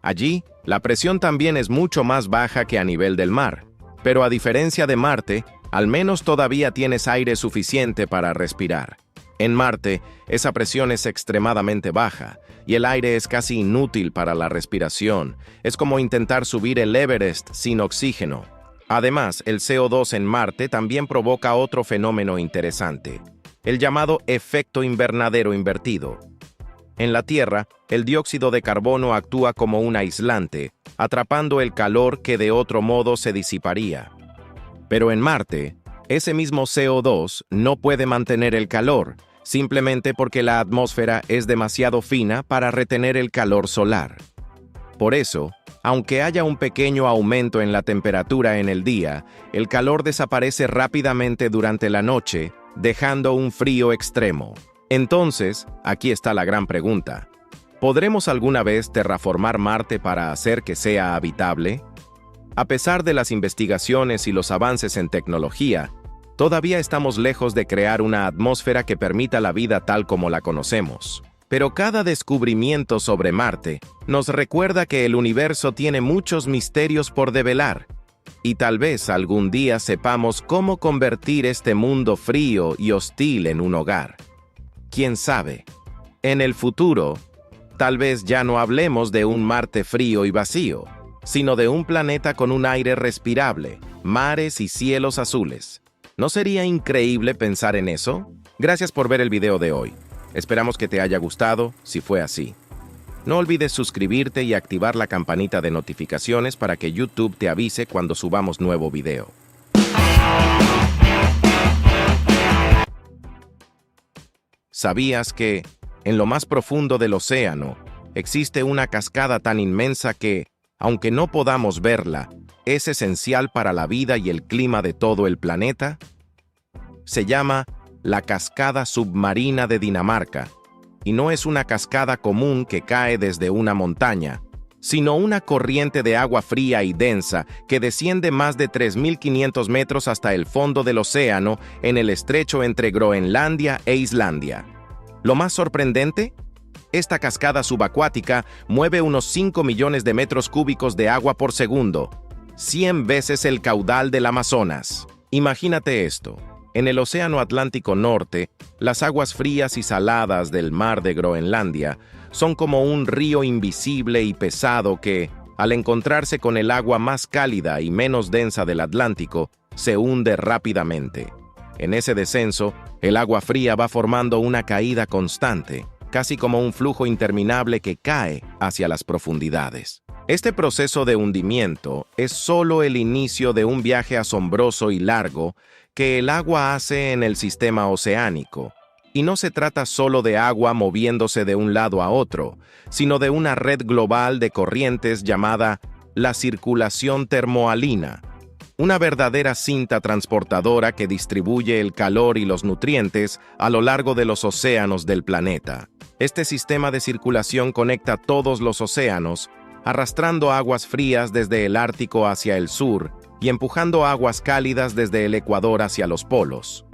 Allí, la presión también es mucho más baja que a nivel del mar, pero a diferencia de Marte, al menos todavía tienes aire suficiente para respirar. En Marte, esa presión es extremadamente baja, y el aire es casi inútil para la respiración. Es como intentar subir el Everest sin oxígeno. Además, el CO2 en Marte también provoca otro fenómeno interesante, el llamado efecto invernadero invertido. En la Tierra, el dióxido de carbono actúa como un aislante, atrapando el calor que de otro modo se disiparía. Pero en Marte, ese mismo CO2 no puede mantener el calor, simplemente porque la atmósfera es demasiado fina para retener el calor solar. Por eso, aunque haya un pequeño aumento en la temperatura en el día, el calor desaparece rápidamente durante la noche, dejando un frío extremo. Entonces, aquí está la gran pregunta. ¿Podremos alguna vez terraformar Marte para hacer que sea habitable? A pesar de las investigaciones y los avances en tecnología, todavía estamos lejos de crear una atmósfera que permita la vida tal como la conocemos. Pero cada descubrimiento sobre Marte nos recuerda que el universo tiene muchos misterios por develar, y tal vez algún día sepamos cómo convertir este mundo frío y hostil en un hogar. ¿Quién sabe? En el futuro, tal vez ya no hablemos de un Marte frío y vacío, sino de un planeta con un aire respirable, mares y cielos azules. ¿No sería increíble pensar en eso? Gracias por ver el video de hoy. Esperamos que te haya gustado, si fue así. No olvides suscribirte y activar la campanita de notificaciones para que YouTube te avise cuando subamos nuevo video. ¿Sabías que, en lo más profundo del océano, existe una cascada tan inmensa que, aunque no podamos verla, es esencial para la vida y el clima de todo el planeta? Se llama la Cascada Submarina de Dinamarca, y no es una cascada común que cae desde una montaña, sino una corriente de agua fría y densa que desciende más de 3.500 metros hasta el fondo del océano en el estrecho entre Groenlandia e Islandia. Lo más sorprendente, esta cascada subacuática mueve unos 5 millones de metros cúbicos de agua por segundo, 100 veces el caudal del Amazonas. Imagínate esto. En el Océano Atlántico Norte, las aguas frías y saladas del mar de Groenlandia son como un río invisible y pesado que, al encontrarse con el agua más cálida y menos densa del Atlántico, se hunde rápidamente. En ese descenso, el agua fría va formando una caída constante, casi como un flujo interminable que cae hacia las profundidades. Este proceso de hundimiento es solo el inicio de un viaje asombroso y largo que el agua hace en el sistema oceánico. Y no se trata solo de agua moviéndose de un lado a otro, sino de una red global de corrientes llamada la circulación termohalina, una verdadera cinta transportadora que distribuye el calor y los nutrientes a lo largo de los océanos del planeta. Este sistema de circulación conecta todos los océanos, arrastrando aguas frías desde el Ártico hacia el sur y empujando aguas cálidas desde el Ecuador hacia los polos.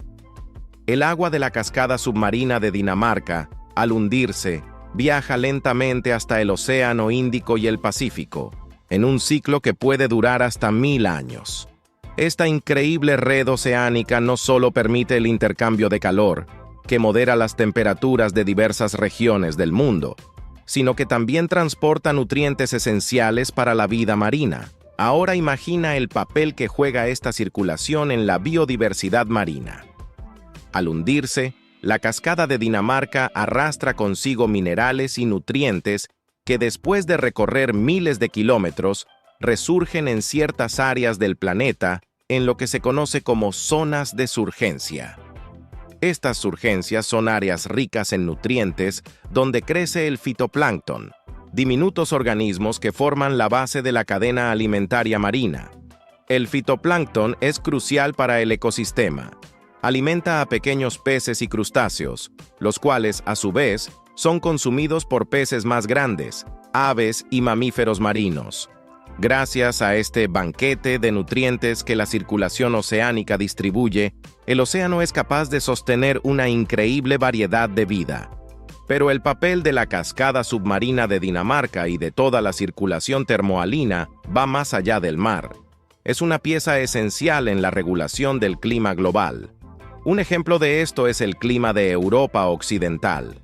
El agua de la cascada submarina de Dinamarca, al hundirse, viaja lentamente hasta el Océano Índico y el Pacífico, en un ciclo que puede durar hasta 1000 años. Esta increíble red oceánica no solo permite el intercambio de calor, que modera las temperaturas de diversas regiones del mundo, sino que también transporta nutrientes esenciales para la vida marina. Ahora imagina el papel que juega esta circulación en la biodiversidad marina. Al hundirse, la cascada de Dinamarca arrastra consigo minerales y nutrientes que después de recorrer miles de kilómetros, resurgen en ciertas áreas del planeta en lo que se conoce como zonas de surgencia. Estas surgencias son áreas ricas en nutrientes donde crece el fitoplancton, diminutos organismos que forman la base de la cadena alimentaria marina. El fitoplancton es crucial para el ecosistema. Alimenta a pequeños peces y crustáceos, los cuales, a su vez, son consumidos por peces más grandes, aves y mamíferos marinos. Gracias a este banquete de nutrientes que la circulación oceánica distribuye, el océano es capaz de sostener una increíble variedad de vida. Pero el papel de la cascada submarina de Dinamarca y de toda la circulación termoalina va más allá del mar. Es una pieza esencial en la regulación del clima global. Un ejemplo de esto es el clima de Europa Occidental.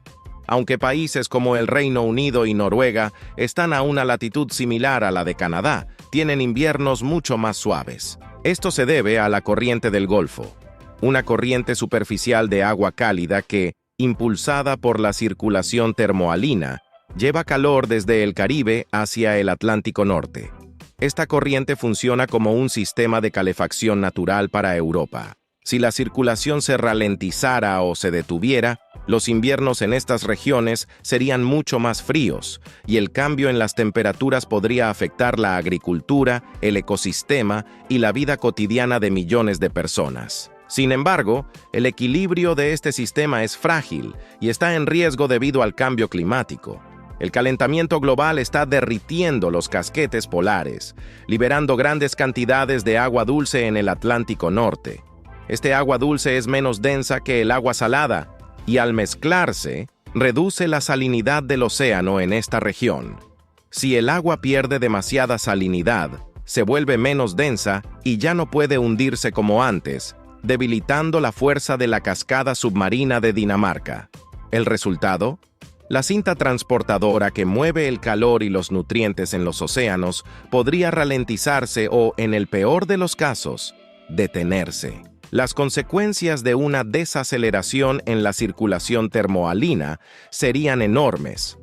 Aunque países como el Reino Unido y Noruega están a una latitud similar a la de Canadá, tienen inviernos mucho más suaves. Esto se debe a la corriente del Golfo, una corriente superficial de agua cálida que, impulsada por la circulación termoalina, lleva calor desde el Caribe hacia el Atlántico Norte. Esta corriente funciona como un sistema de calefacción natural para Europa. Si la circulación se ralentizara o se detuviera, los inviernos en estas regiones serían mucho más fríos, y el cambio en las temperaturas podría afectar la agricultura, el ecosistema y la vida cotidiana de millones de personas. Sin embargo, el equilibrio de este sistema es frágil y está en riesgo debido al cambio climático. El calentamiento global está derritiendo los casquetes polares, liberando grandes cantidades de agua dulce en el Atlántico Norte. Este agua dulce es menos densa que el agua salada y al mezclarse, reduce la salinidad del océano en esta región. Si el agua pierde demasiada salinidad, se vuelve menos densa y ya no puede hundirse como antes, debilitando la fuerza de la cascada submarina de Dinamarca. ¿El resultado? La cinta transportadora que mueve el calor y los nutrientes en los océanos podría ralentizarse o, en el peor de los casos, detenerse. Las consecuencias de una desaceleración en la circulación termoalina serían enormes.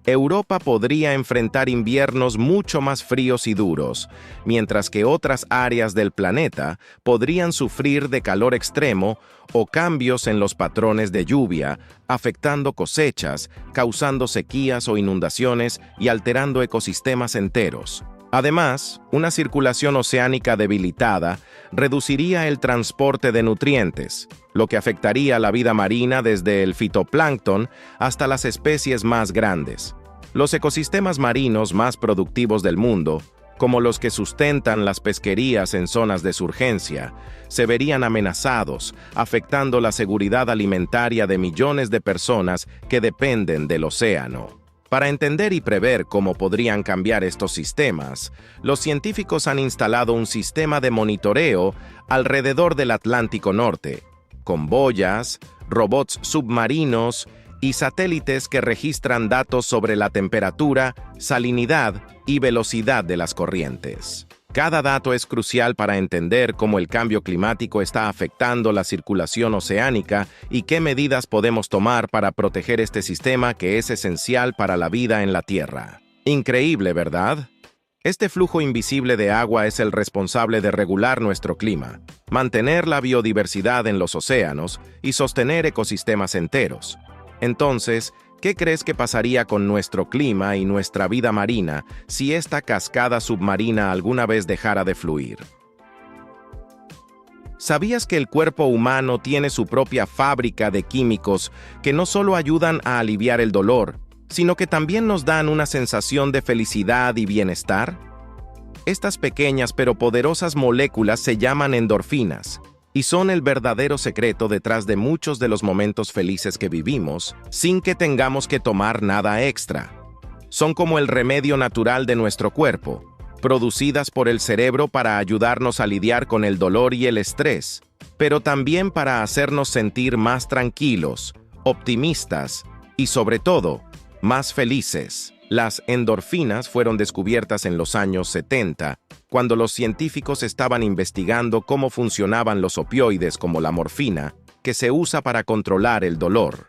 Europa podría enfrentar inviernos mucho más fríos y duros, mientras que otras áreas del planeta podrían sufrir de calor extremo o cambios en los patrones de lluvia, afectando cosechas, causando sequías o inundaciones y alterando ecosistemas enteros. Además, una circulación oceánica debilitada reduciría el transporte de nutrientes, lo que afectaría la vida marina desde el fitoplancton hasta las especies más grandes. Los ecosistemas marinos más productivos del mundo, como los que sustentan las pesquerías en zonas de surgencia, se verían amenazados, afectando la seguridad alimentaria de millones de personas que dependen del océano. Para entender y prever cómo podrían cambiar estos sistemas, los científicos han instalado un sistema de monitoreo alrededor del Atlántico Norte, con boyas, robots submarinos y satélites que registran datos sobre la temperatura, salinidad y velocidad de las corrientes. Cada dato es crucial para entender cómo el cambio climático está afectando la circulación oceánica y qué medidas podemos tomar para proteger este sistema que es esencial para la vida en la Tierra. Increíble, ¿verdad? Este flujo invisible de agua es el responsable de regular nuestro clima, mantener la biodiversidad en los océanos y sostener ecosistemas enteros. Entonces, ¿qué crees que pasaría con nuestro clima y nuestra vida marina si esta cascada submarina alguna vez dejara de fluir? ¿Sabías que el cuerpo humano tiene su propia fábrica de químicos que no solo ayudan a aliviar el dolor, sino que también nos dan una sensación de felicidad y bienestar? Estas pequeñas pero poderosas moléculas se llaman endorfinas, y son el verdadero secreto detrás de muchos de los momentos felices que vivimos, sin que tengamos que tomar nada extra. Son como el remedio natural de nuestro cuerpo, producidas por el cerebro para ayudarnos a lidiar con el dolor y el estrés, pero también para hacernos sentir más tranquilos, optimistas y, sobre todo, más felices. Las endorfinas fueron descubiertas en los años 70, cuando los científicos estaban investigando cómo funcionaban los opioides como la morfina, que se usa para controlar el dolor.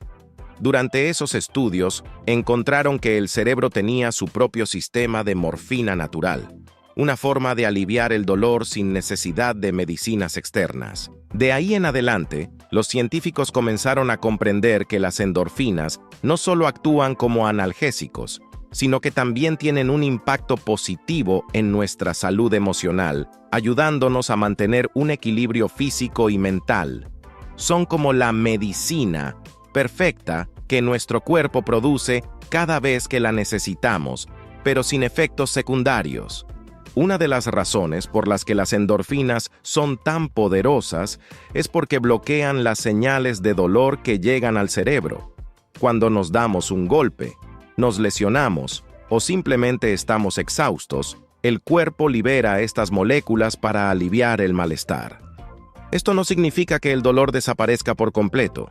Durante esos estudios, encontraron que el cerebro tenía su propio sistema de morfina natural, una forma de aliviar el dolor sin necesidad de medicinas externas. De ahí en adelante, los científicos comenzaron a comprender que las endorfinas no solo actúan como analgésicos, sino que también tienen un impacto positivo en nuestra salud emocional, ayudándonos a mantener un equilibrio físico y mental. Son como la medicina perfecta que nuestro cuerpo produce cada vez que la necesitamos, pero sin efectos secundarios. Una de las razones por las que las endorfinas son tan poderosas es porque bloquean las señales de dolor que llegan al cerebro. Cuando nos damos un golpe, nos lesionamos o simplemente estamos exhaustos, el cuerpo libera estas moléculas para aliviar el malestar. Esto no significa que el dolor desaparezca por completo,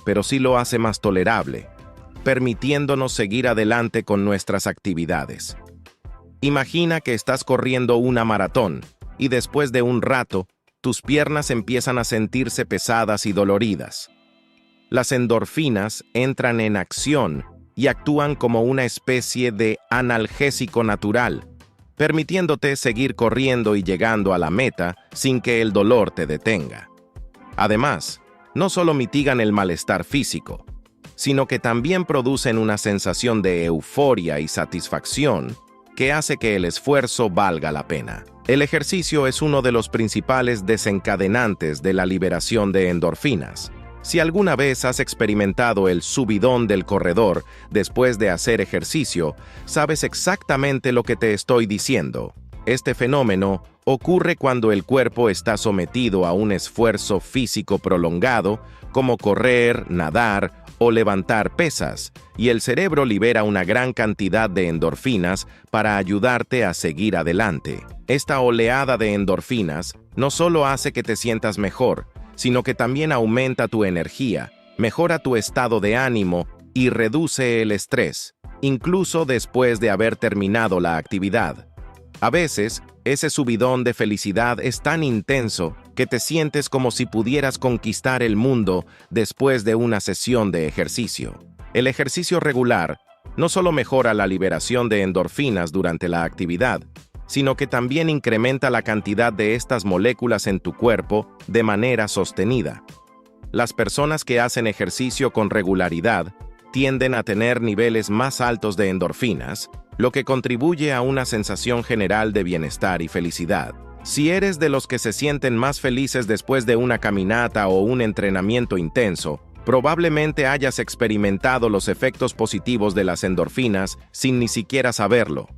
pero sí lo hace más tolerable, permitiéndonos seguir adelante con nuestras actividades. Imagina que estás corriendo una maratón y después de un rato, tus piernas empiezan a sentirse pesadas y doloridas. Las endorfinas entran en acción y actúan como una especie de analgésico natural, permitiéndote seguir corriendo y llegando a la meta sin que el dolor te detenga. Además, no solo mitigan el malestar físico, sino que también producen una sensación de euforia y satisfacción que hace que el esfuerzo valga la pena. El ejercicio es uno de los principales desencadenantes de la liberación de endorfinas. Si alguna vez has experimentado el subidón del corredor después de hacer ejercicio, sabes exactamente lo que te estoy diciendo. Este fenómeno ocurre cuando el cuerpo está sometido a un esfuerzo físico prolongado, como correr, nadar o levantar pesas, y el cerebro libera una gran cantidad de endorfinas para ayudarte a seguir adelante. Esta oleada de endorfinas no solo hace que te sientas mejor, sino que también aumenta tu energía, mejora tu estado de ánimo y reduce el estrés, incluso después de haber terminado la actividad. A veces, ese subidón de felicidad es tan intenso que te sientes como si pudieras conquistar el mundo después de una sesión de ejercicio. El ejercicio regular no solo mejora la liberación de endorfinas durante la actividad, sino que también incrementa la cantidad de estas moléculas en tu cuerpo de manera sostenida. Las personas que hacen ejercicio con regularidad tienden a tener niveles más altos de endorfinas, lo que contribuye a una sensación general de bienestar y felicidad. Si eres de los que se sienten más felices después de una caminata o un entrenamiento intenso, probablemente hayas experimentado los efectos positivos de las endorfinas sin ni siquiera saberlo.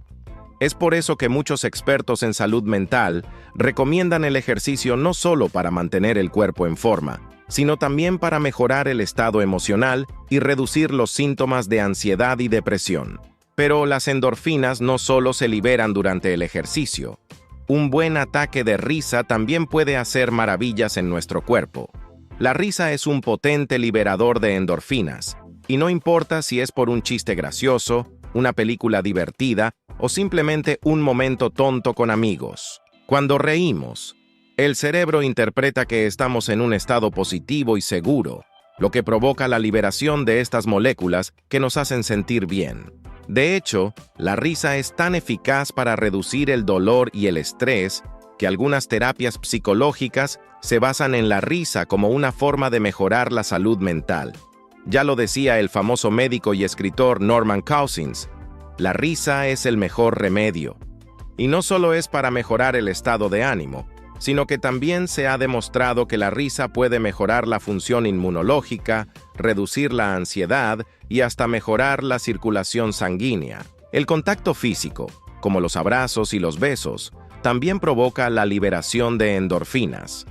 Es por eso que muchos expertos en salud mental recomiendan el ejercicio no solo para mantener el cuerpo en forma, sino también para mejorar el estado emocional y reducir los síntomas de ansiedad y depresión. Pero las endorfinas no solo se liberan durante el ejercicio. Un buen ataque de risa también puede hacer maravillas en nuestro cuerpo. La risa es un potente liberador de endorfinas, y no importa si es por un chiste gracioso, una película divertida o simplemente un momento tonto con amigos. Cuando reímos, el cerebro interpreta que estamos en un estado positivo y seguro, lo que provoca la liberación de estas moléculas que nos hacen sentir bien. De hecho, la risa es tan eficaz para reducir el dolor y el estrés que algunas terapias psicológicas se basan en la risa como una forma de mejorar la salud mental. Ya lo decía el famoso médico y escritor Norman Cousins, la risa es el mejor remedio. Y no solo es para mejorar el estado de ánimo, sino que también se ha demostrado que la risa puede mejorar la función inmunológica, reducir la ansiedad y hasta mejorar la circulación sanguínea. El contacto físico, como los abrazos y los besos, también provoca la liberación de endorfinas.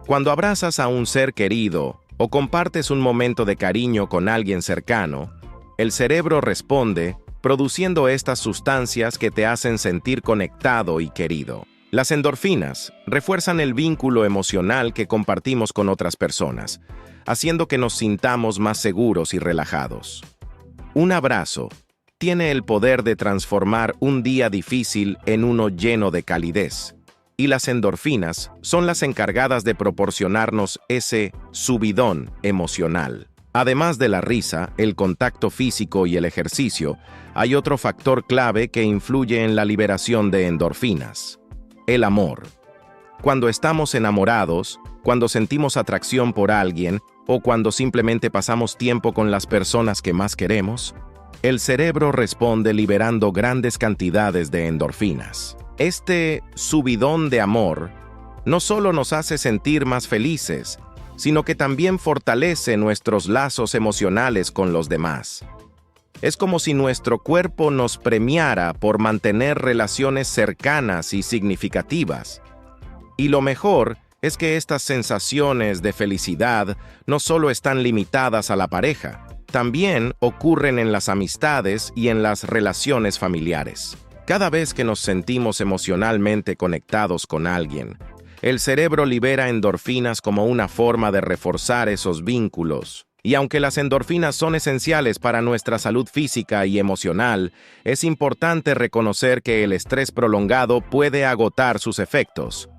Cuando abrazas a un ser querido o compartes un momento de cariño con alguien cercano, el cerebro responde produciendo estas sustancias que te hacen sentir conectado y querido. Las endorfinas refuerzan el vínculo emocional que compartimos con otras personas, haciendo que nos sintamos más seguros y relajados. Un abrazo tiene el poder de transformar un día difícil en uno lleno de calidez, y las endorfinas son las encargadas de proporcionarnos ese subidón emocional. Además de la risa, el contacto físico y el ejercicio, hay otro factor clave que influye en la liberación de endorfinas: el amor. Cuando estamos enamorados, cuando sentimos atracción por alguien o cuando simplemente pasamos tiempo con las personas que más queremos, El cerebro responde liberando grandes cantidades de endorfinas. Este subidón de amor no solo nos hace sentir más felices, sino que también fortalece nuestros lazos emocionales con los demás. Es como si nuestro cuerpo nos premiara por mantener relaciones cercanas y significativas. Y lo mejor es que estas sensaciones de felicidad no solo están limitadas a la pareja, también ocurren en las amistades y en las relaciones familiares. Cada vez que nos sentimos emocionalmente conectados con alguien, el cerebro libera endorfinas como una forma de reforzar esos vínculos. Y aunque las endorfinas son esenciales para nuestra salud física y emocional, es importante reconocer que el estrés prolongado puede agotar sus efectos.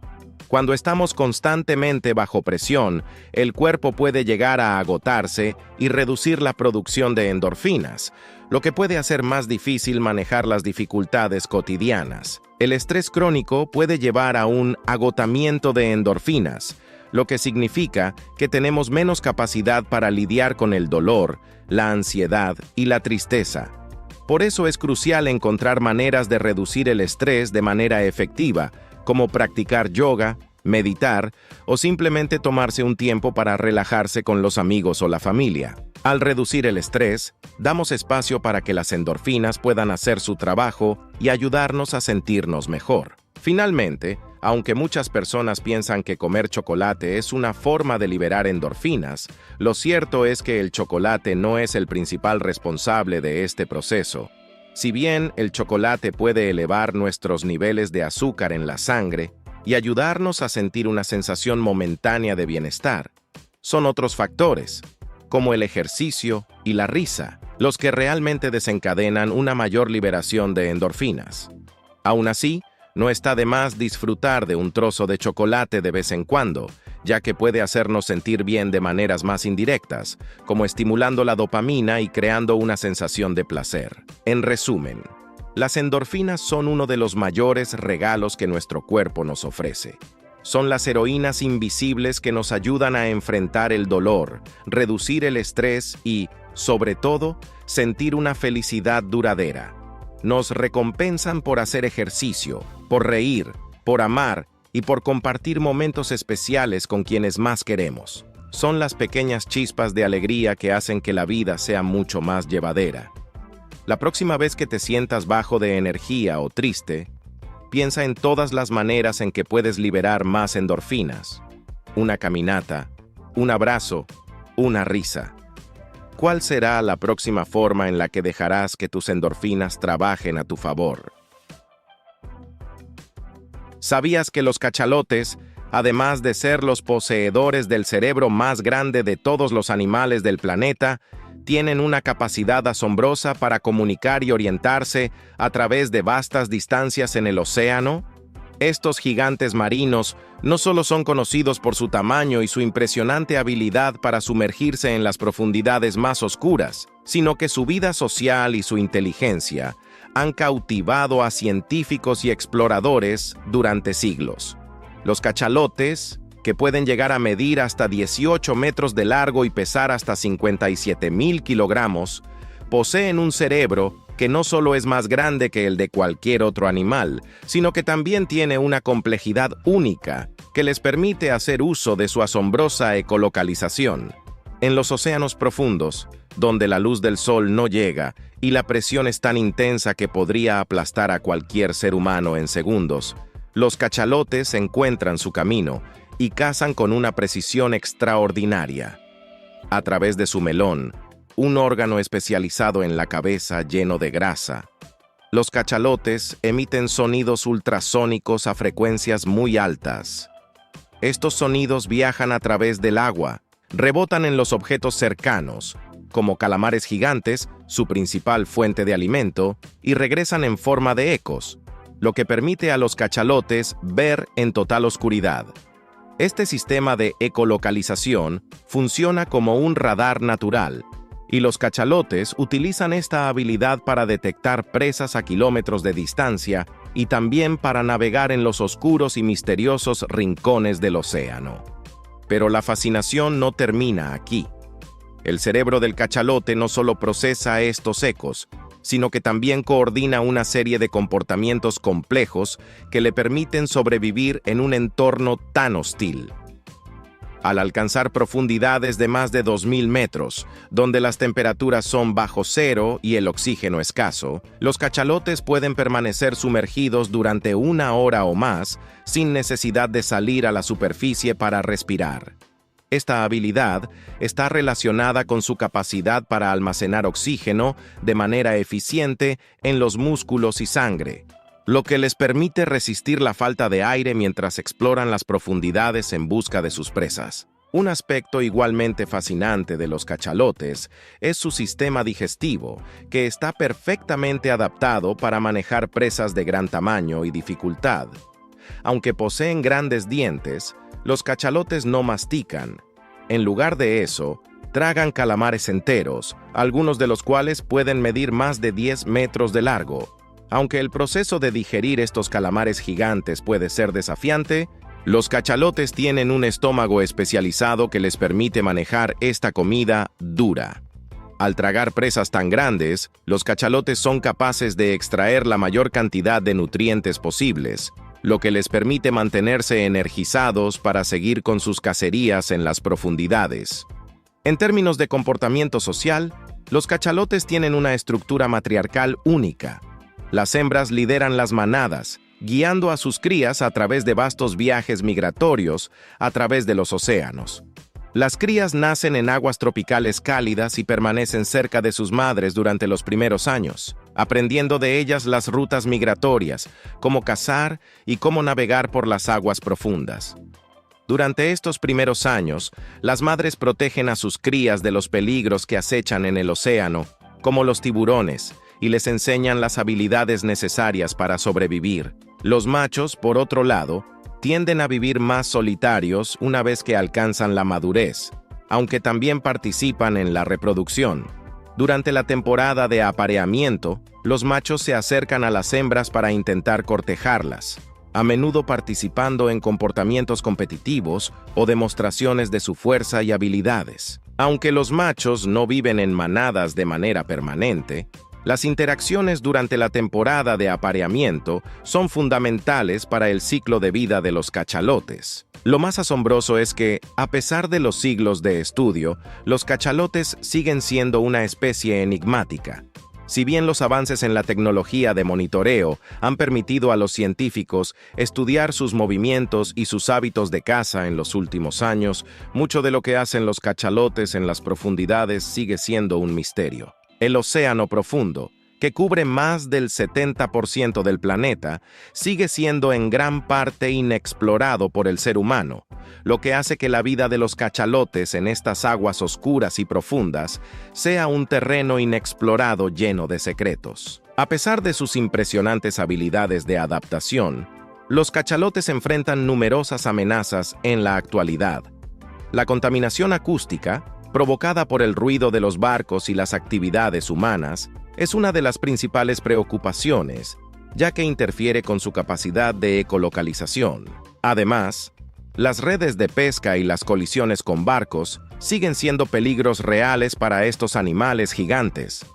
Cuando estamos constantemente bajo presión, el cuerpo puede llegar a agotarse y reducir la producción de endorfinas, lo que puede hacer más difícil manejar las dificultades cotidianas. El estrés crónico puede llevar a un agotamiento de endorfinas, lo que significa que tenemos menos capacidad para lidiar con el dolor, la ansiedad y la tristeza. Por eso es crucial encontrar maneras de reducir el estrés de manera efectiva, como practicar yoga, meditar o simplemente tomarse un tiempo para relajarse con los amigos o la familia. Al reducir el estrés, damos espacio para que las endorfinas puedan hacer su trabajo y ayudarnos a sentirnos mejor. Finalmente, aunque muchas personas piensan que comer chocolate es una forma de liberar endorfinas, lo cierto es que el chocolate no es el principal responsable de este proceso. Si bien el chocolate puede elevar nuestros niveles de azúcar en la sangre y ayudarnos a sentir una sensación momentánea de bienestar, son otros factores, como el ejercicio y la risa, los que realmente desencadenan una mayor liberación de endorfinas. Aún así, no está de más disfrutar de un trozo de chocolate de vez en cuando, ya que puede hacernos sentir bien de maneras más indirectas, como estimulando la dopamina y creando una sensación de placer. En resumen, las endorfinas son uno de los mayores regalos que nuestro cuerpo nos ofrece. Son las heroínas invisibles que nos ayudan a enfrentar el dolor, reducir el estrés y, sobre todo, sentir una felicidad duradera. Nos recompensan por hacer ejercicio, por reír, por amar y por compartir momentos especiales con quienes más queremos. Son las pequeñas chispas de alegría que hacen que la vida sea mucho más llevadera. La próxima vez que te sientas bajo de energía o triste, piensa en todas las maneras en que puedes liberar más endorfinas. Una caminata, un abrazo, una risa. ¿Cuál será la próxima forma en la que dejarás que tus endorfinas trabajen a tu favor? ¿Sabías que los cachalotes, además de ser los poseedores del cerebro más grande de todos los animales del planeta, tienen una capacidad asombrosa para comunicar y orientarse a través de vastas distancias en el océano? Estos gigantes marinos no solo son conocidos por su tamaño y su impresionante habilidad para sumergirse en las profundidades más oscuras, sino que su vida social y su inteligencia han cautivado a científicos y exploradores durante siglos. Los cachalotes, que pueden llegar a medir hasta 18 metros de largo y pesar hasta 57,000 kilogramos, poseen un cerebro que no solo es más grande que el de cualquier otro animal, sino que también tiene una complejidad única que les permite hacer uso de su asombrosa ecolocalización. En los océanos profundos, donde la luz del sol no llega y la presión es tan intensa que podría aplastar a cualquier ser humano en segundos, los cachalotes encuentran su camino y cazan con una precisión extraordinaria. A través de su melón, un órgano especializado en la cabeza lleno de grasa, los cachalotes emiten sonidos ultrasónicos a frecuencias muy altas. Estos sonidos viajan a través del agua, rebotan en los objetos cercanos, como calamares gigantes, su principal fuente de alimento, y regresan en forma de ecos, lo que permite a los cachalotes ver en total oscuridad. Este sistema de ecolocalización funciona como un radar natural, y los cachalotes utilizan esta habilidad para detectar presas a kilómetros de distancia y también para navegar en los oscuros y misteriosos rincones del océano. Pero la fascinación no termina aquí. El cerebro del cachalote no solo procesa estos ecos, sino que también coordina una serie de comportamientos complejos que le permiten sobrevivir en un entorno tan hostil. Al alcanzar profundidades de más de 2000 metros, donde las temperaturas son bajo cero y el oxígeno escaso, los cachalotes pueden permanecer sumergidos durante 1 hora o más sin necesidad de salir a la superficie para respirar. Esta habilidad está relacionada con su capacidad para almacenar oxígeno de manera eficiente en los músculos y sangre, lo que les permite resistir la falta de aire mientras exploran las profundidades en busca de sus presas. Un aspecto igualmente fascinante de los cachalotes es su sistema digestivo, que está perfectamente adaptado para manejar presas de gran tamaño y dificultad. Aunque poseen grandes dientes, los cachalotes no mastican. En lugar de eso, tragan calamares enteros, algunos de los cuales pueden medir más de 10 metros de largo. Aunque el proceso de digerir estos calamares gigantes puede ser desafiante, los cachalotes tienen un estómago especializado que les permite manejar esta comida dura. Al tragar presas tan grandes, los cachalotes son capaces de extraer la mayor cantidad de nutrientes posibles, lo que les permite mantenerse energizados para seguir con sus cacerías en las profundidades. En términos de comportamiento social, los cachalotes tienen una estructura matriarcal única. Las hembras lideran las manadas, guiando a sus crías a través de vastos viajes migratorios a través de los océanos. Las crías nacen en aguas tropicales cálidas y permanecen cerca de sus madres durante los primeros años, aprendiendo de ellas las rutas migratorias, cómo cazar y cómo navegar por las aguas profundas. Durante estos primeros años, las madres protegen a sus crías de los peligros que acechan en el océano, como los tiburones, y les enseñan las habilidades necesarias para sobrevivir. Los machos, por otro lado, tienden a vivir más solitarios una vez que alcanzan la madurez, aunque también participan en la reproducción. Durante la temporada de apareamiento, los machos se acercan a las hembras para intentar cortejarlas, a menudo participando en comportamientos competitivos o demostraciones de su fuerza y habilidades. Aunque los machos no viven en manadas de manera permanente, las interacciones durante la temporada de apareamiento son fundamentales para el ciclo de vida de los cachalotes. Lo más asombroso es que, a pesar de los siglos de estudio, los cachalotes siguen siendo una especie enigmática. Si bien los avances en la tecnología de monitoreo han permitido a los científicos estudiar sus movimientos y sus hábitos de caza en los últimos años, mucho de lo que hacen los cachalotes en las profundidades sigue siendo un misterio. El océano profundo, que cubre más del 70% del planeta, sigue siendo en gran parte inexplorado por el ser humano, lo que hace que la vida de los cachalotes en estas aguas oscuras y profundas sea un terreno inexplorado lleno de secretos. A pesar de sus impresionantes habilidades de adaptación, los cachalotes enfrentan numerosas amenazas en la actualidad. La contaminación acústica, provocada por el ruido de los barcos y las actividades humanas, es una de las principales preocupaciones, ya que interfiere con su capacidad de ecolocalización. Además, las redes de pesca y las colisiones con barcos siguen siendo peligros reales para estos animales gigantes.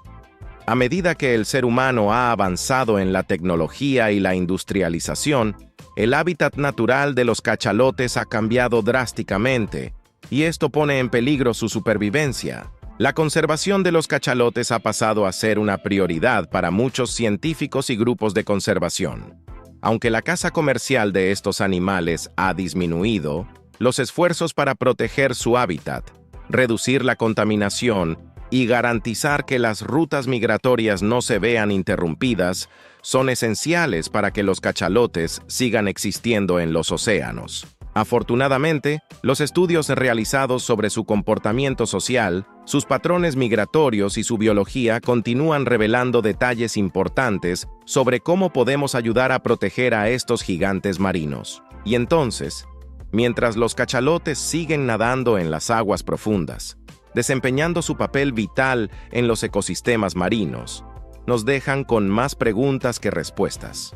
A medida que el ser humano ha avanzado en la tecnología y la industrialización, el hábitat natural de los cachalotes ha cambiado drásticamente, y esto pone en peligro su supervivencia. La conservación de los cachalotes ha pasado a ser una prioridad para muchos científicos y grupos de conservación. Aunque la caza comercial de estos animales ha disminuido, los esfuerzos para proteger su hábitat, reducir la contaminación y garantizar que las rutas migratorias no se vean interrumpidas son esenciales para que los cachalotes sigan existiendo en los océanos. Afortunadamente, los estudios realizados sobre su comportamiento social, sus patrones migratorios y su biología continúan revelando detalles importantes sobre cómo podemos ayudar a proteger a estos gigantes marinos. Y entonces, mientras los cachalotes siguen nadando en las aguas profundas, desempeñando su papel vital en los ecosistemas marinos, nos dejan con más preguntas que respuestas.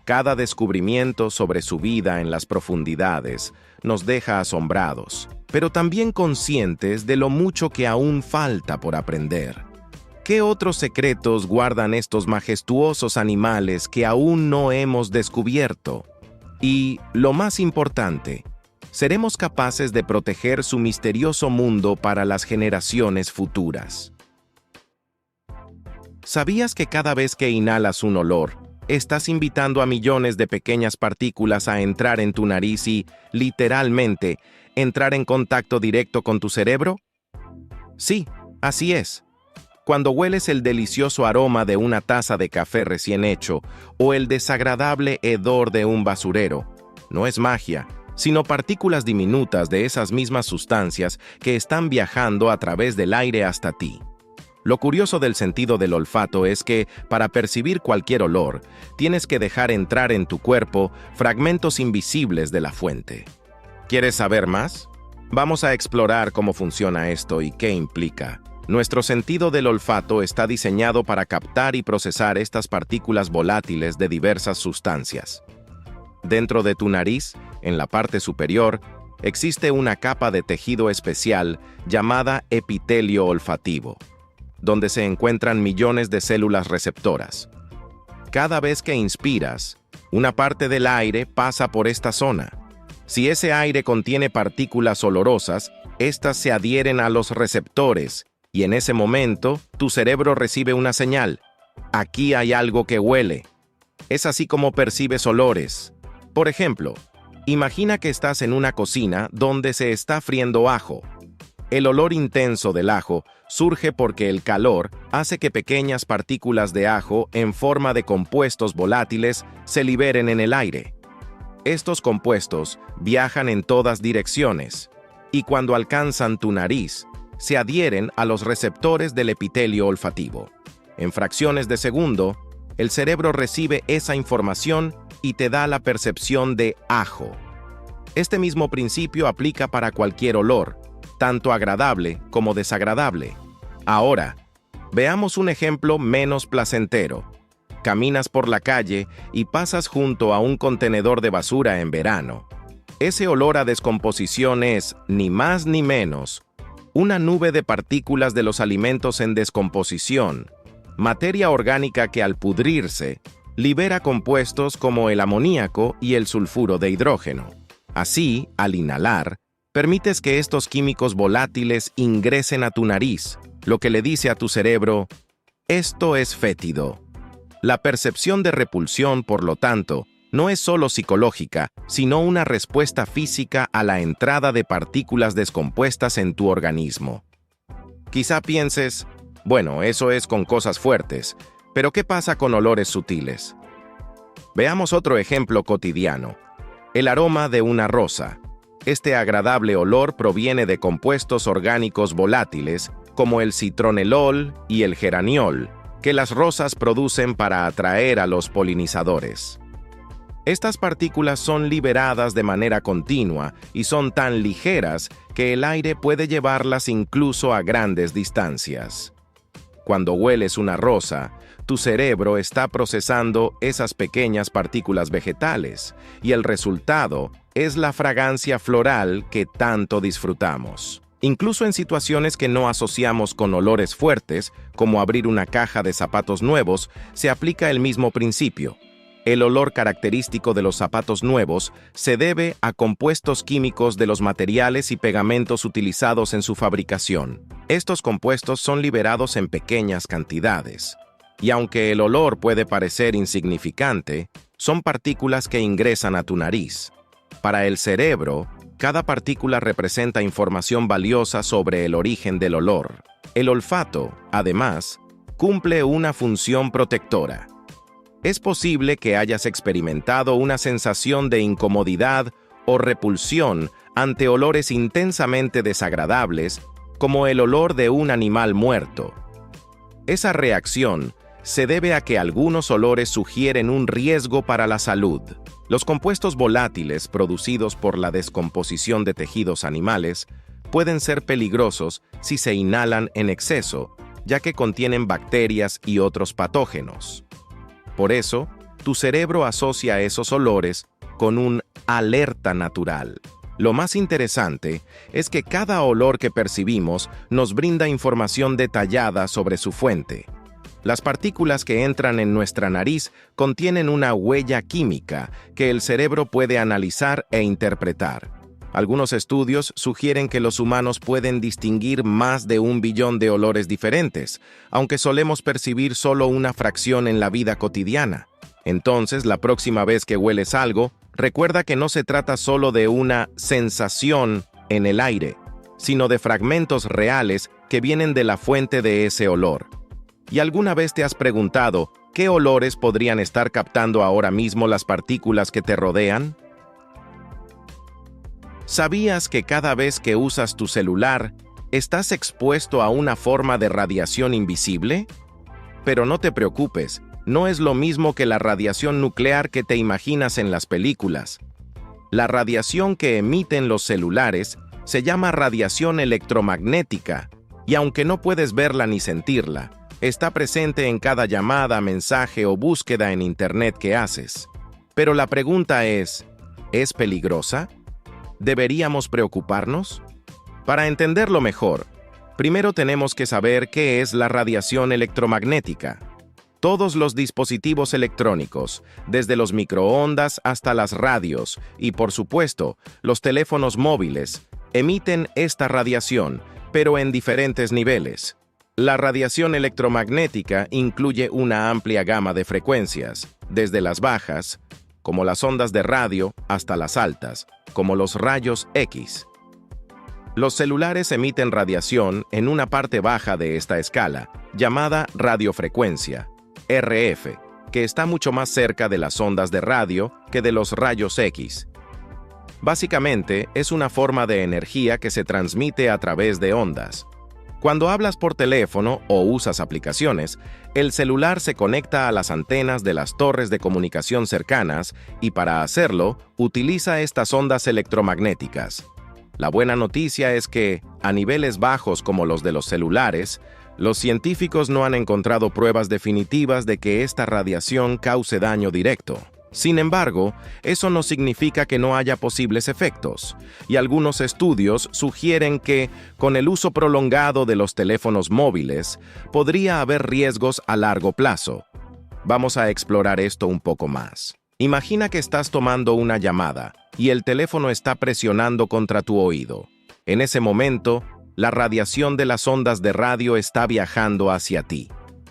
Cada descubrimiento sobre su vida en las profundidades nos deja asombrados, pero también conscientes de lo mucho que aún falta por aprender. ¿Qué otros secretos guardan estos majestuosos animales que aún no hemos descubierto? Y, lo más importante, ¿seremos capaces de proteger su misterioso mundo para las generaciones futuras? ¿Sabías que cada vez que inhalas un olor, estás invitando a millones de pequeñas partículas a entrar en tu nariz y, literalmente, entrar en contacto directo con tu cerebro? Sí, así es. Cuando hueles el delicioso aroma de una taza de café recién hecho o el desagradable hedor de un basurero, no es magia, sino partículas diminutas de esas mismas sustancias que están viajando a través del aire hasta ti. Lo curioso del sentido del olfato es que, para percibir cualquier olor, tienes que dejar entrar en tu cuerpo fragmentos invisibles de la fuente. ¿Quieres saber más? Vamos a explorar cómo funciona esto y qué implica. Nuestro sentido del olfato está diseñado para captar y procesar estas partículas volátiles de diversas sustancias. Dentro de tu nariz, en la parte superior, existe una capa de tejido especial llamada epitelio olfativo, donde se encuentran millones de células receptoras. Cada vez que inspiras, una parte del aire pasa por esta zona. Si ese aire contiene partículas olorosas, estas se adhieren a los receptores y en ese momento tu cerebro recibe una señal. Aquí hay algo que huele. Es así como percibes olores. Por ejemplo, imagina que estás en una cocina donde se está friendo ajo. El olor intenso del ajo surge porque el calor hace que pequeñas partículas de ajo en forma de compuestos volátiles se liberen en el aire. Estos compuestos viajan en todas direcciones y cuando alcanzan tu nariz, se adhieren a los receptores del epitelio olfativo. En fracciones de segundo, el cerebro recibe esa información y te da la percepción de ajo. Este mismo principio aplica para cualquier olor, tanto agradable como desagradable. Ahora, veamos un ejemplo menos placentero. Caminas por la calle y pasas junto a un contenedor de basura en verano. Ese olor a descomposición es, ni más ni menos, una nube de partículas de los alimentos en descomposición, materia orgánica que al pudrirse, libera compuestos como el amoníaco y el sulfuro de hidrógeno. Así, al inhalar, permites que estos químicos volátiles ingresen a tu nariz, lo que le dice a tu cerebro, esto es fétido. La percepción de repulsión, por lo tanto, no es solo psicológica, sino una respuesta física a la entrada de partículas descompuestas en tu organismo. Quizá pienses, bueno, eso es con cosas fuertes, pero ¿qué pasa con olores sutiles? Veamos otro ejemplo cotidiano. El aroma de una rosa. Este agradable olor proviene de compuestos orgánicos volátiles como el citronelol y el geraniol, que las rosas producen para atraer a los polinizadores. Estas partículas son liberadas de manera continua y son tan ligeras que el aire puede llevarlas incluso a grandes distancias. Cuando hueles una rosa, tu cerebro está procesando esas pequeñas partículas vegetales y el resultado es la fragancia floral que tanto disfrutamos. Incluso en situaciones que no asociamos con olores fuertes, como abrir una caja de zapatos nuevos, se aplica el mismo principio. El olor característico de los zapatos nuevos se debe a compuestos químicos de los materiales y pegamentos utilizados en su fabricación. Estos compuestos son liberados en pequeñas cantidades. Y aunque el olor puede parecer insignificante, son partículas que ingresan a tu nariz. Para el cerebro, cada partícula representa información valiosa sobre el origen del olor. El olfato, además, cumple una función protectora. Es posible que hayas experimentado una sensación de incomodidad o repulsión ante olores intensamente desagradables, como el olor de un animal muerto. Esa reacción se debe a que algunos olores sugieren un riesgo para la salud. Los compuestos volátiles producidos por la descomposición de tejidos animales pueden ser peligrosos si se inhalan en exceso, ya que contienen bacterias y otros patógenos. Por eso, tu cerebro asocia esos olores con un alerta natural. Lo más interesante es que cada olor que percibimos nos brinda información detallada sobre su fuente. Las partículas que entran en nuestra nariz contienen una huella química que el cerebro puede analizar e interpretar. Algunos estudios sugieren que los humanos pueden distinguir más de 1 billón de olores diferentes, aunque solemos percibir solo una fracción en la vida cotidiana. Entonces, la próxima vez que hueles algo, recuerda que no se trata solo de una sensación en el aire, sino de fragmentos reales que vienen de la fuente de ese olor. ¿Y alguna vez te has preguntado qué olores podrían estar captando ahora mismo las partículas que te rodean? ¿Sabías que cada vez que usas tu celular, estás expuesto a una forma de radiación invisible? Pero no te preocupes, no es lo mismo que la radiación nuclear que te imaginas en las películas. La radiación que emiten los celulares se llama radiación electromagnética, y aunque no puedes verla ni sentirla, está presente en cada llamada, mensaje o búsqueda en Internet que haces. Pero la pregunta ¿es peligrosa? ¿Deberíamos preocuparnos? Para entenderlo mejor, primero tenemos que saber qué es la radiación electromagnética. Todos los dispositivos electrónicos, desde los microondas hasta las radios y, por supuesto, los teléfonos móviles, emiten esta radiación, pero en diferentes niveles. La radiación electromagnética incluye una amplia gama de frecuencias, desde las bajas, como las ondas de radio, hasta las altas, como los rayos X. Los celulares emiten radiación en una parte baja de esta escala, llamada radiofrecuencia, RF, que está mucho más cerca de las ondas de radio que de los rayos X. Básicamente, es una forma de energía que se transmite a través de ondas. Cuando hablas por teléfono o usas aplicaciones, el celular se conecta a las antenas de las torres de comunicación cercanas y para hacerlo, utiliza estas ondas electromagnéticas. La buena noticia es que, a niveles bajos como los de los celulares, los científicos no han encontrado pruebas definitivas de que esta radiación cause daño directo. Sin embargo, eso no significa que no haya posibles efectos, y algunos estudios sugieren que, con el uso prolongado de los teléfonos móviles, podría haber riesgos a largo plazo. Vamos a explorar esto un poco más. Imagina que estás tomando una llamada y el teléfono está presionando contra tu oído. En ese momento, la radiación de las ondas de radio está viajando hacia ti.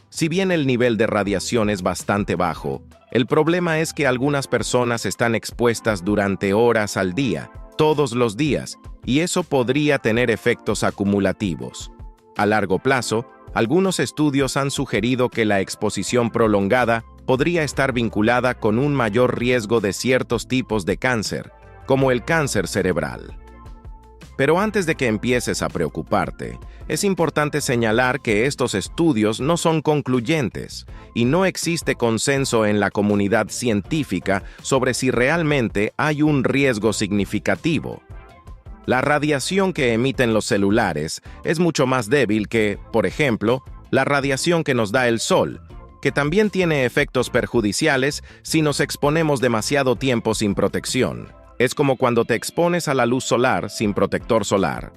Si bien el nivel de radiación es bastante bajo, el problema es que algunas personas están expuestas durante horas al día, todos los días, y eso podría tener efectos acumulativos. A largo plazo, algunos estudios han sugerido que la exposición prolongada podría estar vinculada con un mayor riesgo de ciertos tipos de cáncer, como el cáncer cerebral. Pero antes de que empieces a preocuparte, es importante señalar que estos estudios no son concluyentes y no existe consenso en la comunidad científica sobre si realmente hay un riesgo significativo. La radiación que emiten los celulares es mucho más débil que, por ejemplo, la radiación que nos da el sol, que también tiene efectos perjudiciales si nos exponemos demasiado tiempo sin protección. Es como cuando te expones a la luz solar sin protector solar.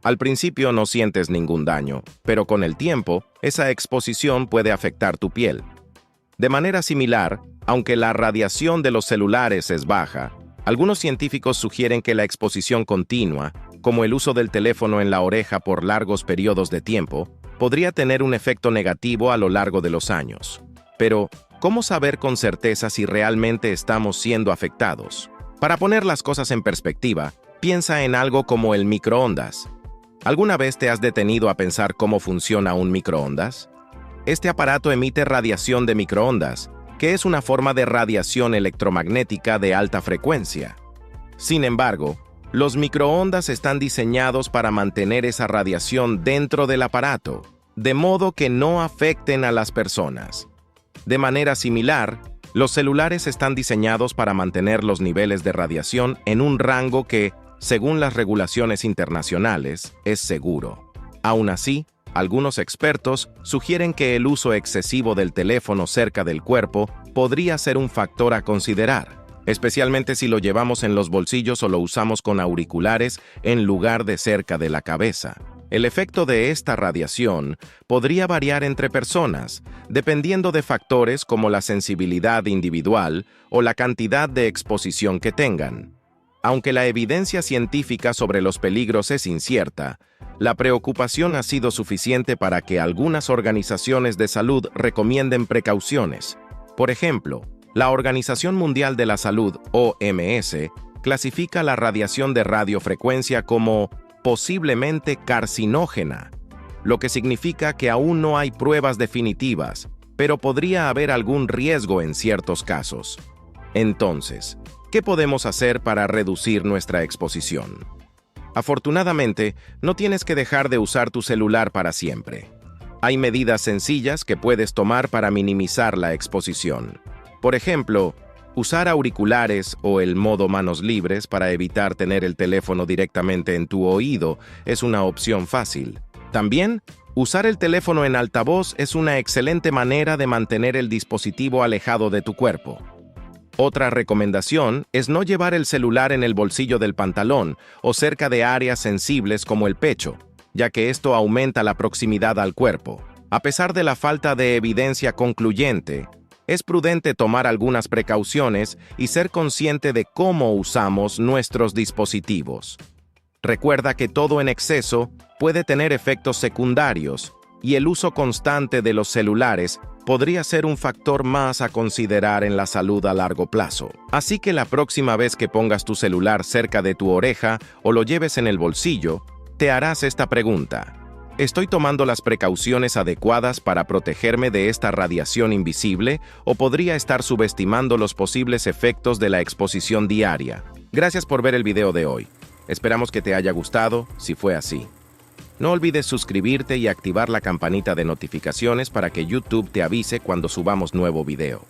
Al principio no sientes ningún daño, pero con el tiempo, esa exposición puede afectar tu piel. De manera similar, aunque la radiación de los celulares es baja, algunos científicos sugieren que la exposición continua, como el uso del teléfono en la oreja por largos periodos de tiempo, podría tener un efecto negativo a lo largo de los años. Pero, ¿cómo saber con certeza si realmente estamos siendo afectados? Para poner las cosas en perspectiva, piensa en algo como el microondas. ¿Alguna vez te has detenido a pensar cómo funciona un microondas? Este aparato emite radiación de microondas, que es una forma de radiación electromagnética de alta frecuencia. Sin embargo, los microondas están diseñados para mantener esa radiación dentro del aparato, de modo que no afecten a las personas. De manera similar, los celulares están diseñados para mantener los niveles de radiación en un rango que, según las regulaciones internacionales, es seguro. Aún así, algunos expertos sugieren que el uso excesivo del teléfono cerca del cuerpo podría ser un factor a considerar, especialmente si lo llevamos en los bolsillos o lo usamos con auriculares en lugar de cerca de la cabeza. El efecto de esta radiación podría variar entre personas, dependiendo de factores como la sensibilidad individual o la cantidad de exposición que tengan. Aunque la evidencia científica sobre los peligros es incierta, la preocupación ha sido suficiente para que algunas organizaciones de salud recomienden precauciones. Por ejemplo, la Organización Mundial de la Salud, OMS, clasifica la radiación de radiofrecuencia como posiblemente carcinógena, lo que significa que aún no hay pruebas definitivas, pero podría haber algún riesgo en ciertos casos. Entonces, ¿qué podemos hacer para reducir nuestra exposición? Afortunadamente, no tienes que dejar de usar tu celular para siempre. Hay medidas sencillas que puedes tomar para minimizar la exposición. Por ejemplo, usar auriculares o el modo manos libres para evitar tener el teléfono directamente en tu oído es una opción fácil. También, usar el teléfono en altavoz es una excelente manera de mantener el dispositivo alejado de tu cuerpo. Otra recomendación es no llevar el celular en el bolsillo del pantalón o cerca de áreas sensibles como el pecho, ya que esto aumenta la proximidad al cuerpo. A pesar de la falta de evidencia concluyente, es prudente tomar algunas precauciones y ser consciente de cómo usamos nuestros dispositivos. Recuerda que todo en exceso puede tener efectos secundarios y el uso constante de los celulares podría ser un factor más a considerar en la salud a largo plazo. Así que la próxima vez que pongas tu celular cerca de tu oreja o lo lleves en el bolsillo, te harás esta pregunta: ¿estoy tomando las precauciones adecuadas para protegerme de esta radiación invisible o podría estar subestimando los posibles efectos de la exposición diaria? Gracias por ver el video de hoy. Esperamos que te haya gustado, si fue así. No olvides suscribirte y activar la campanita de notificaciones para que YouTube te avise cuando subamos nuevo video.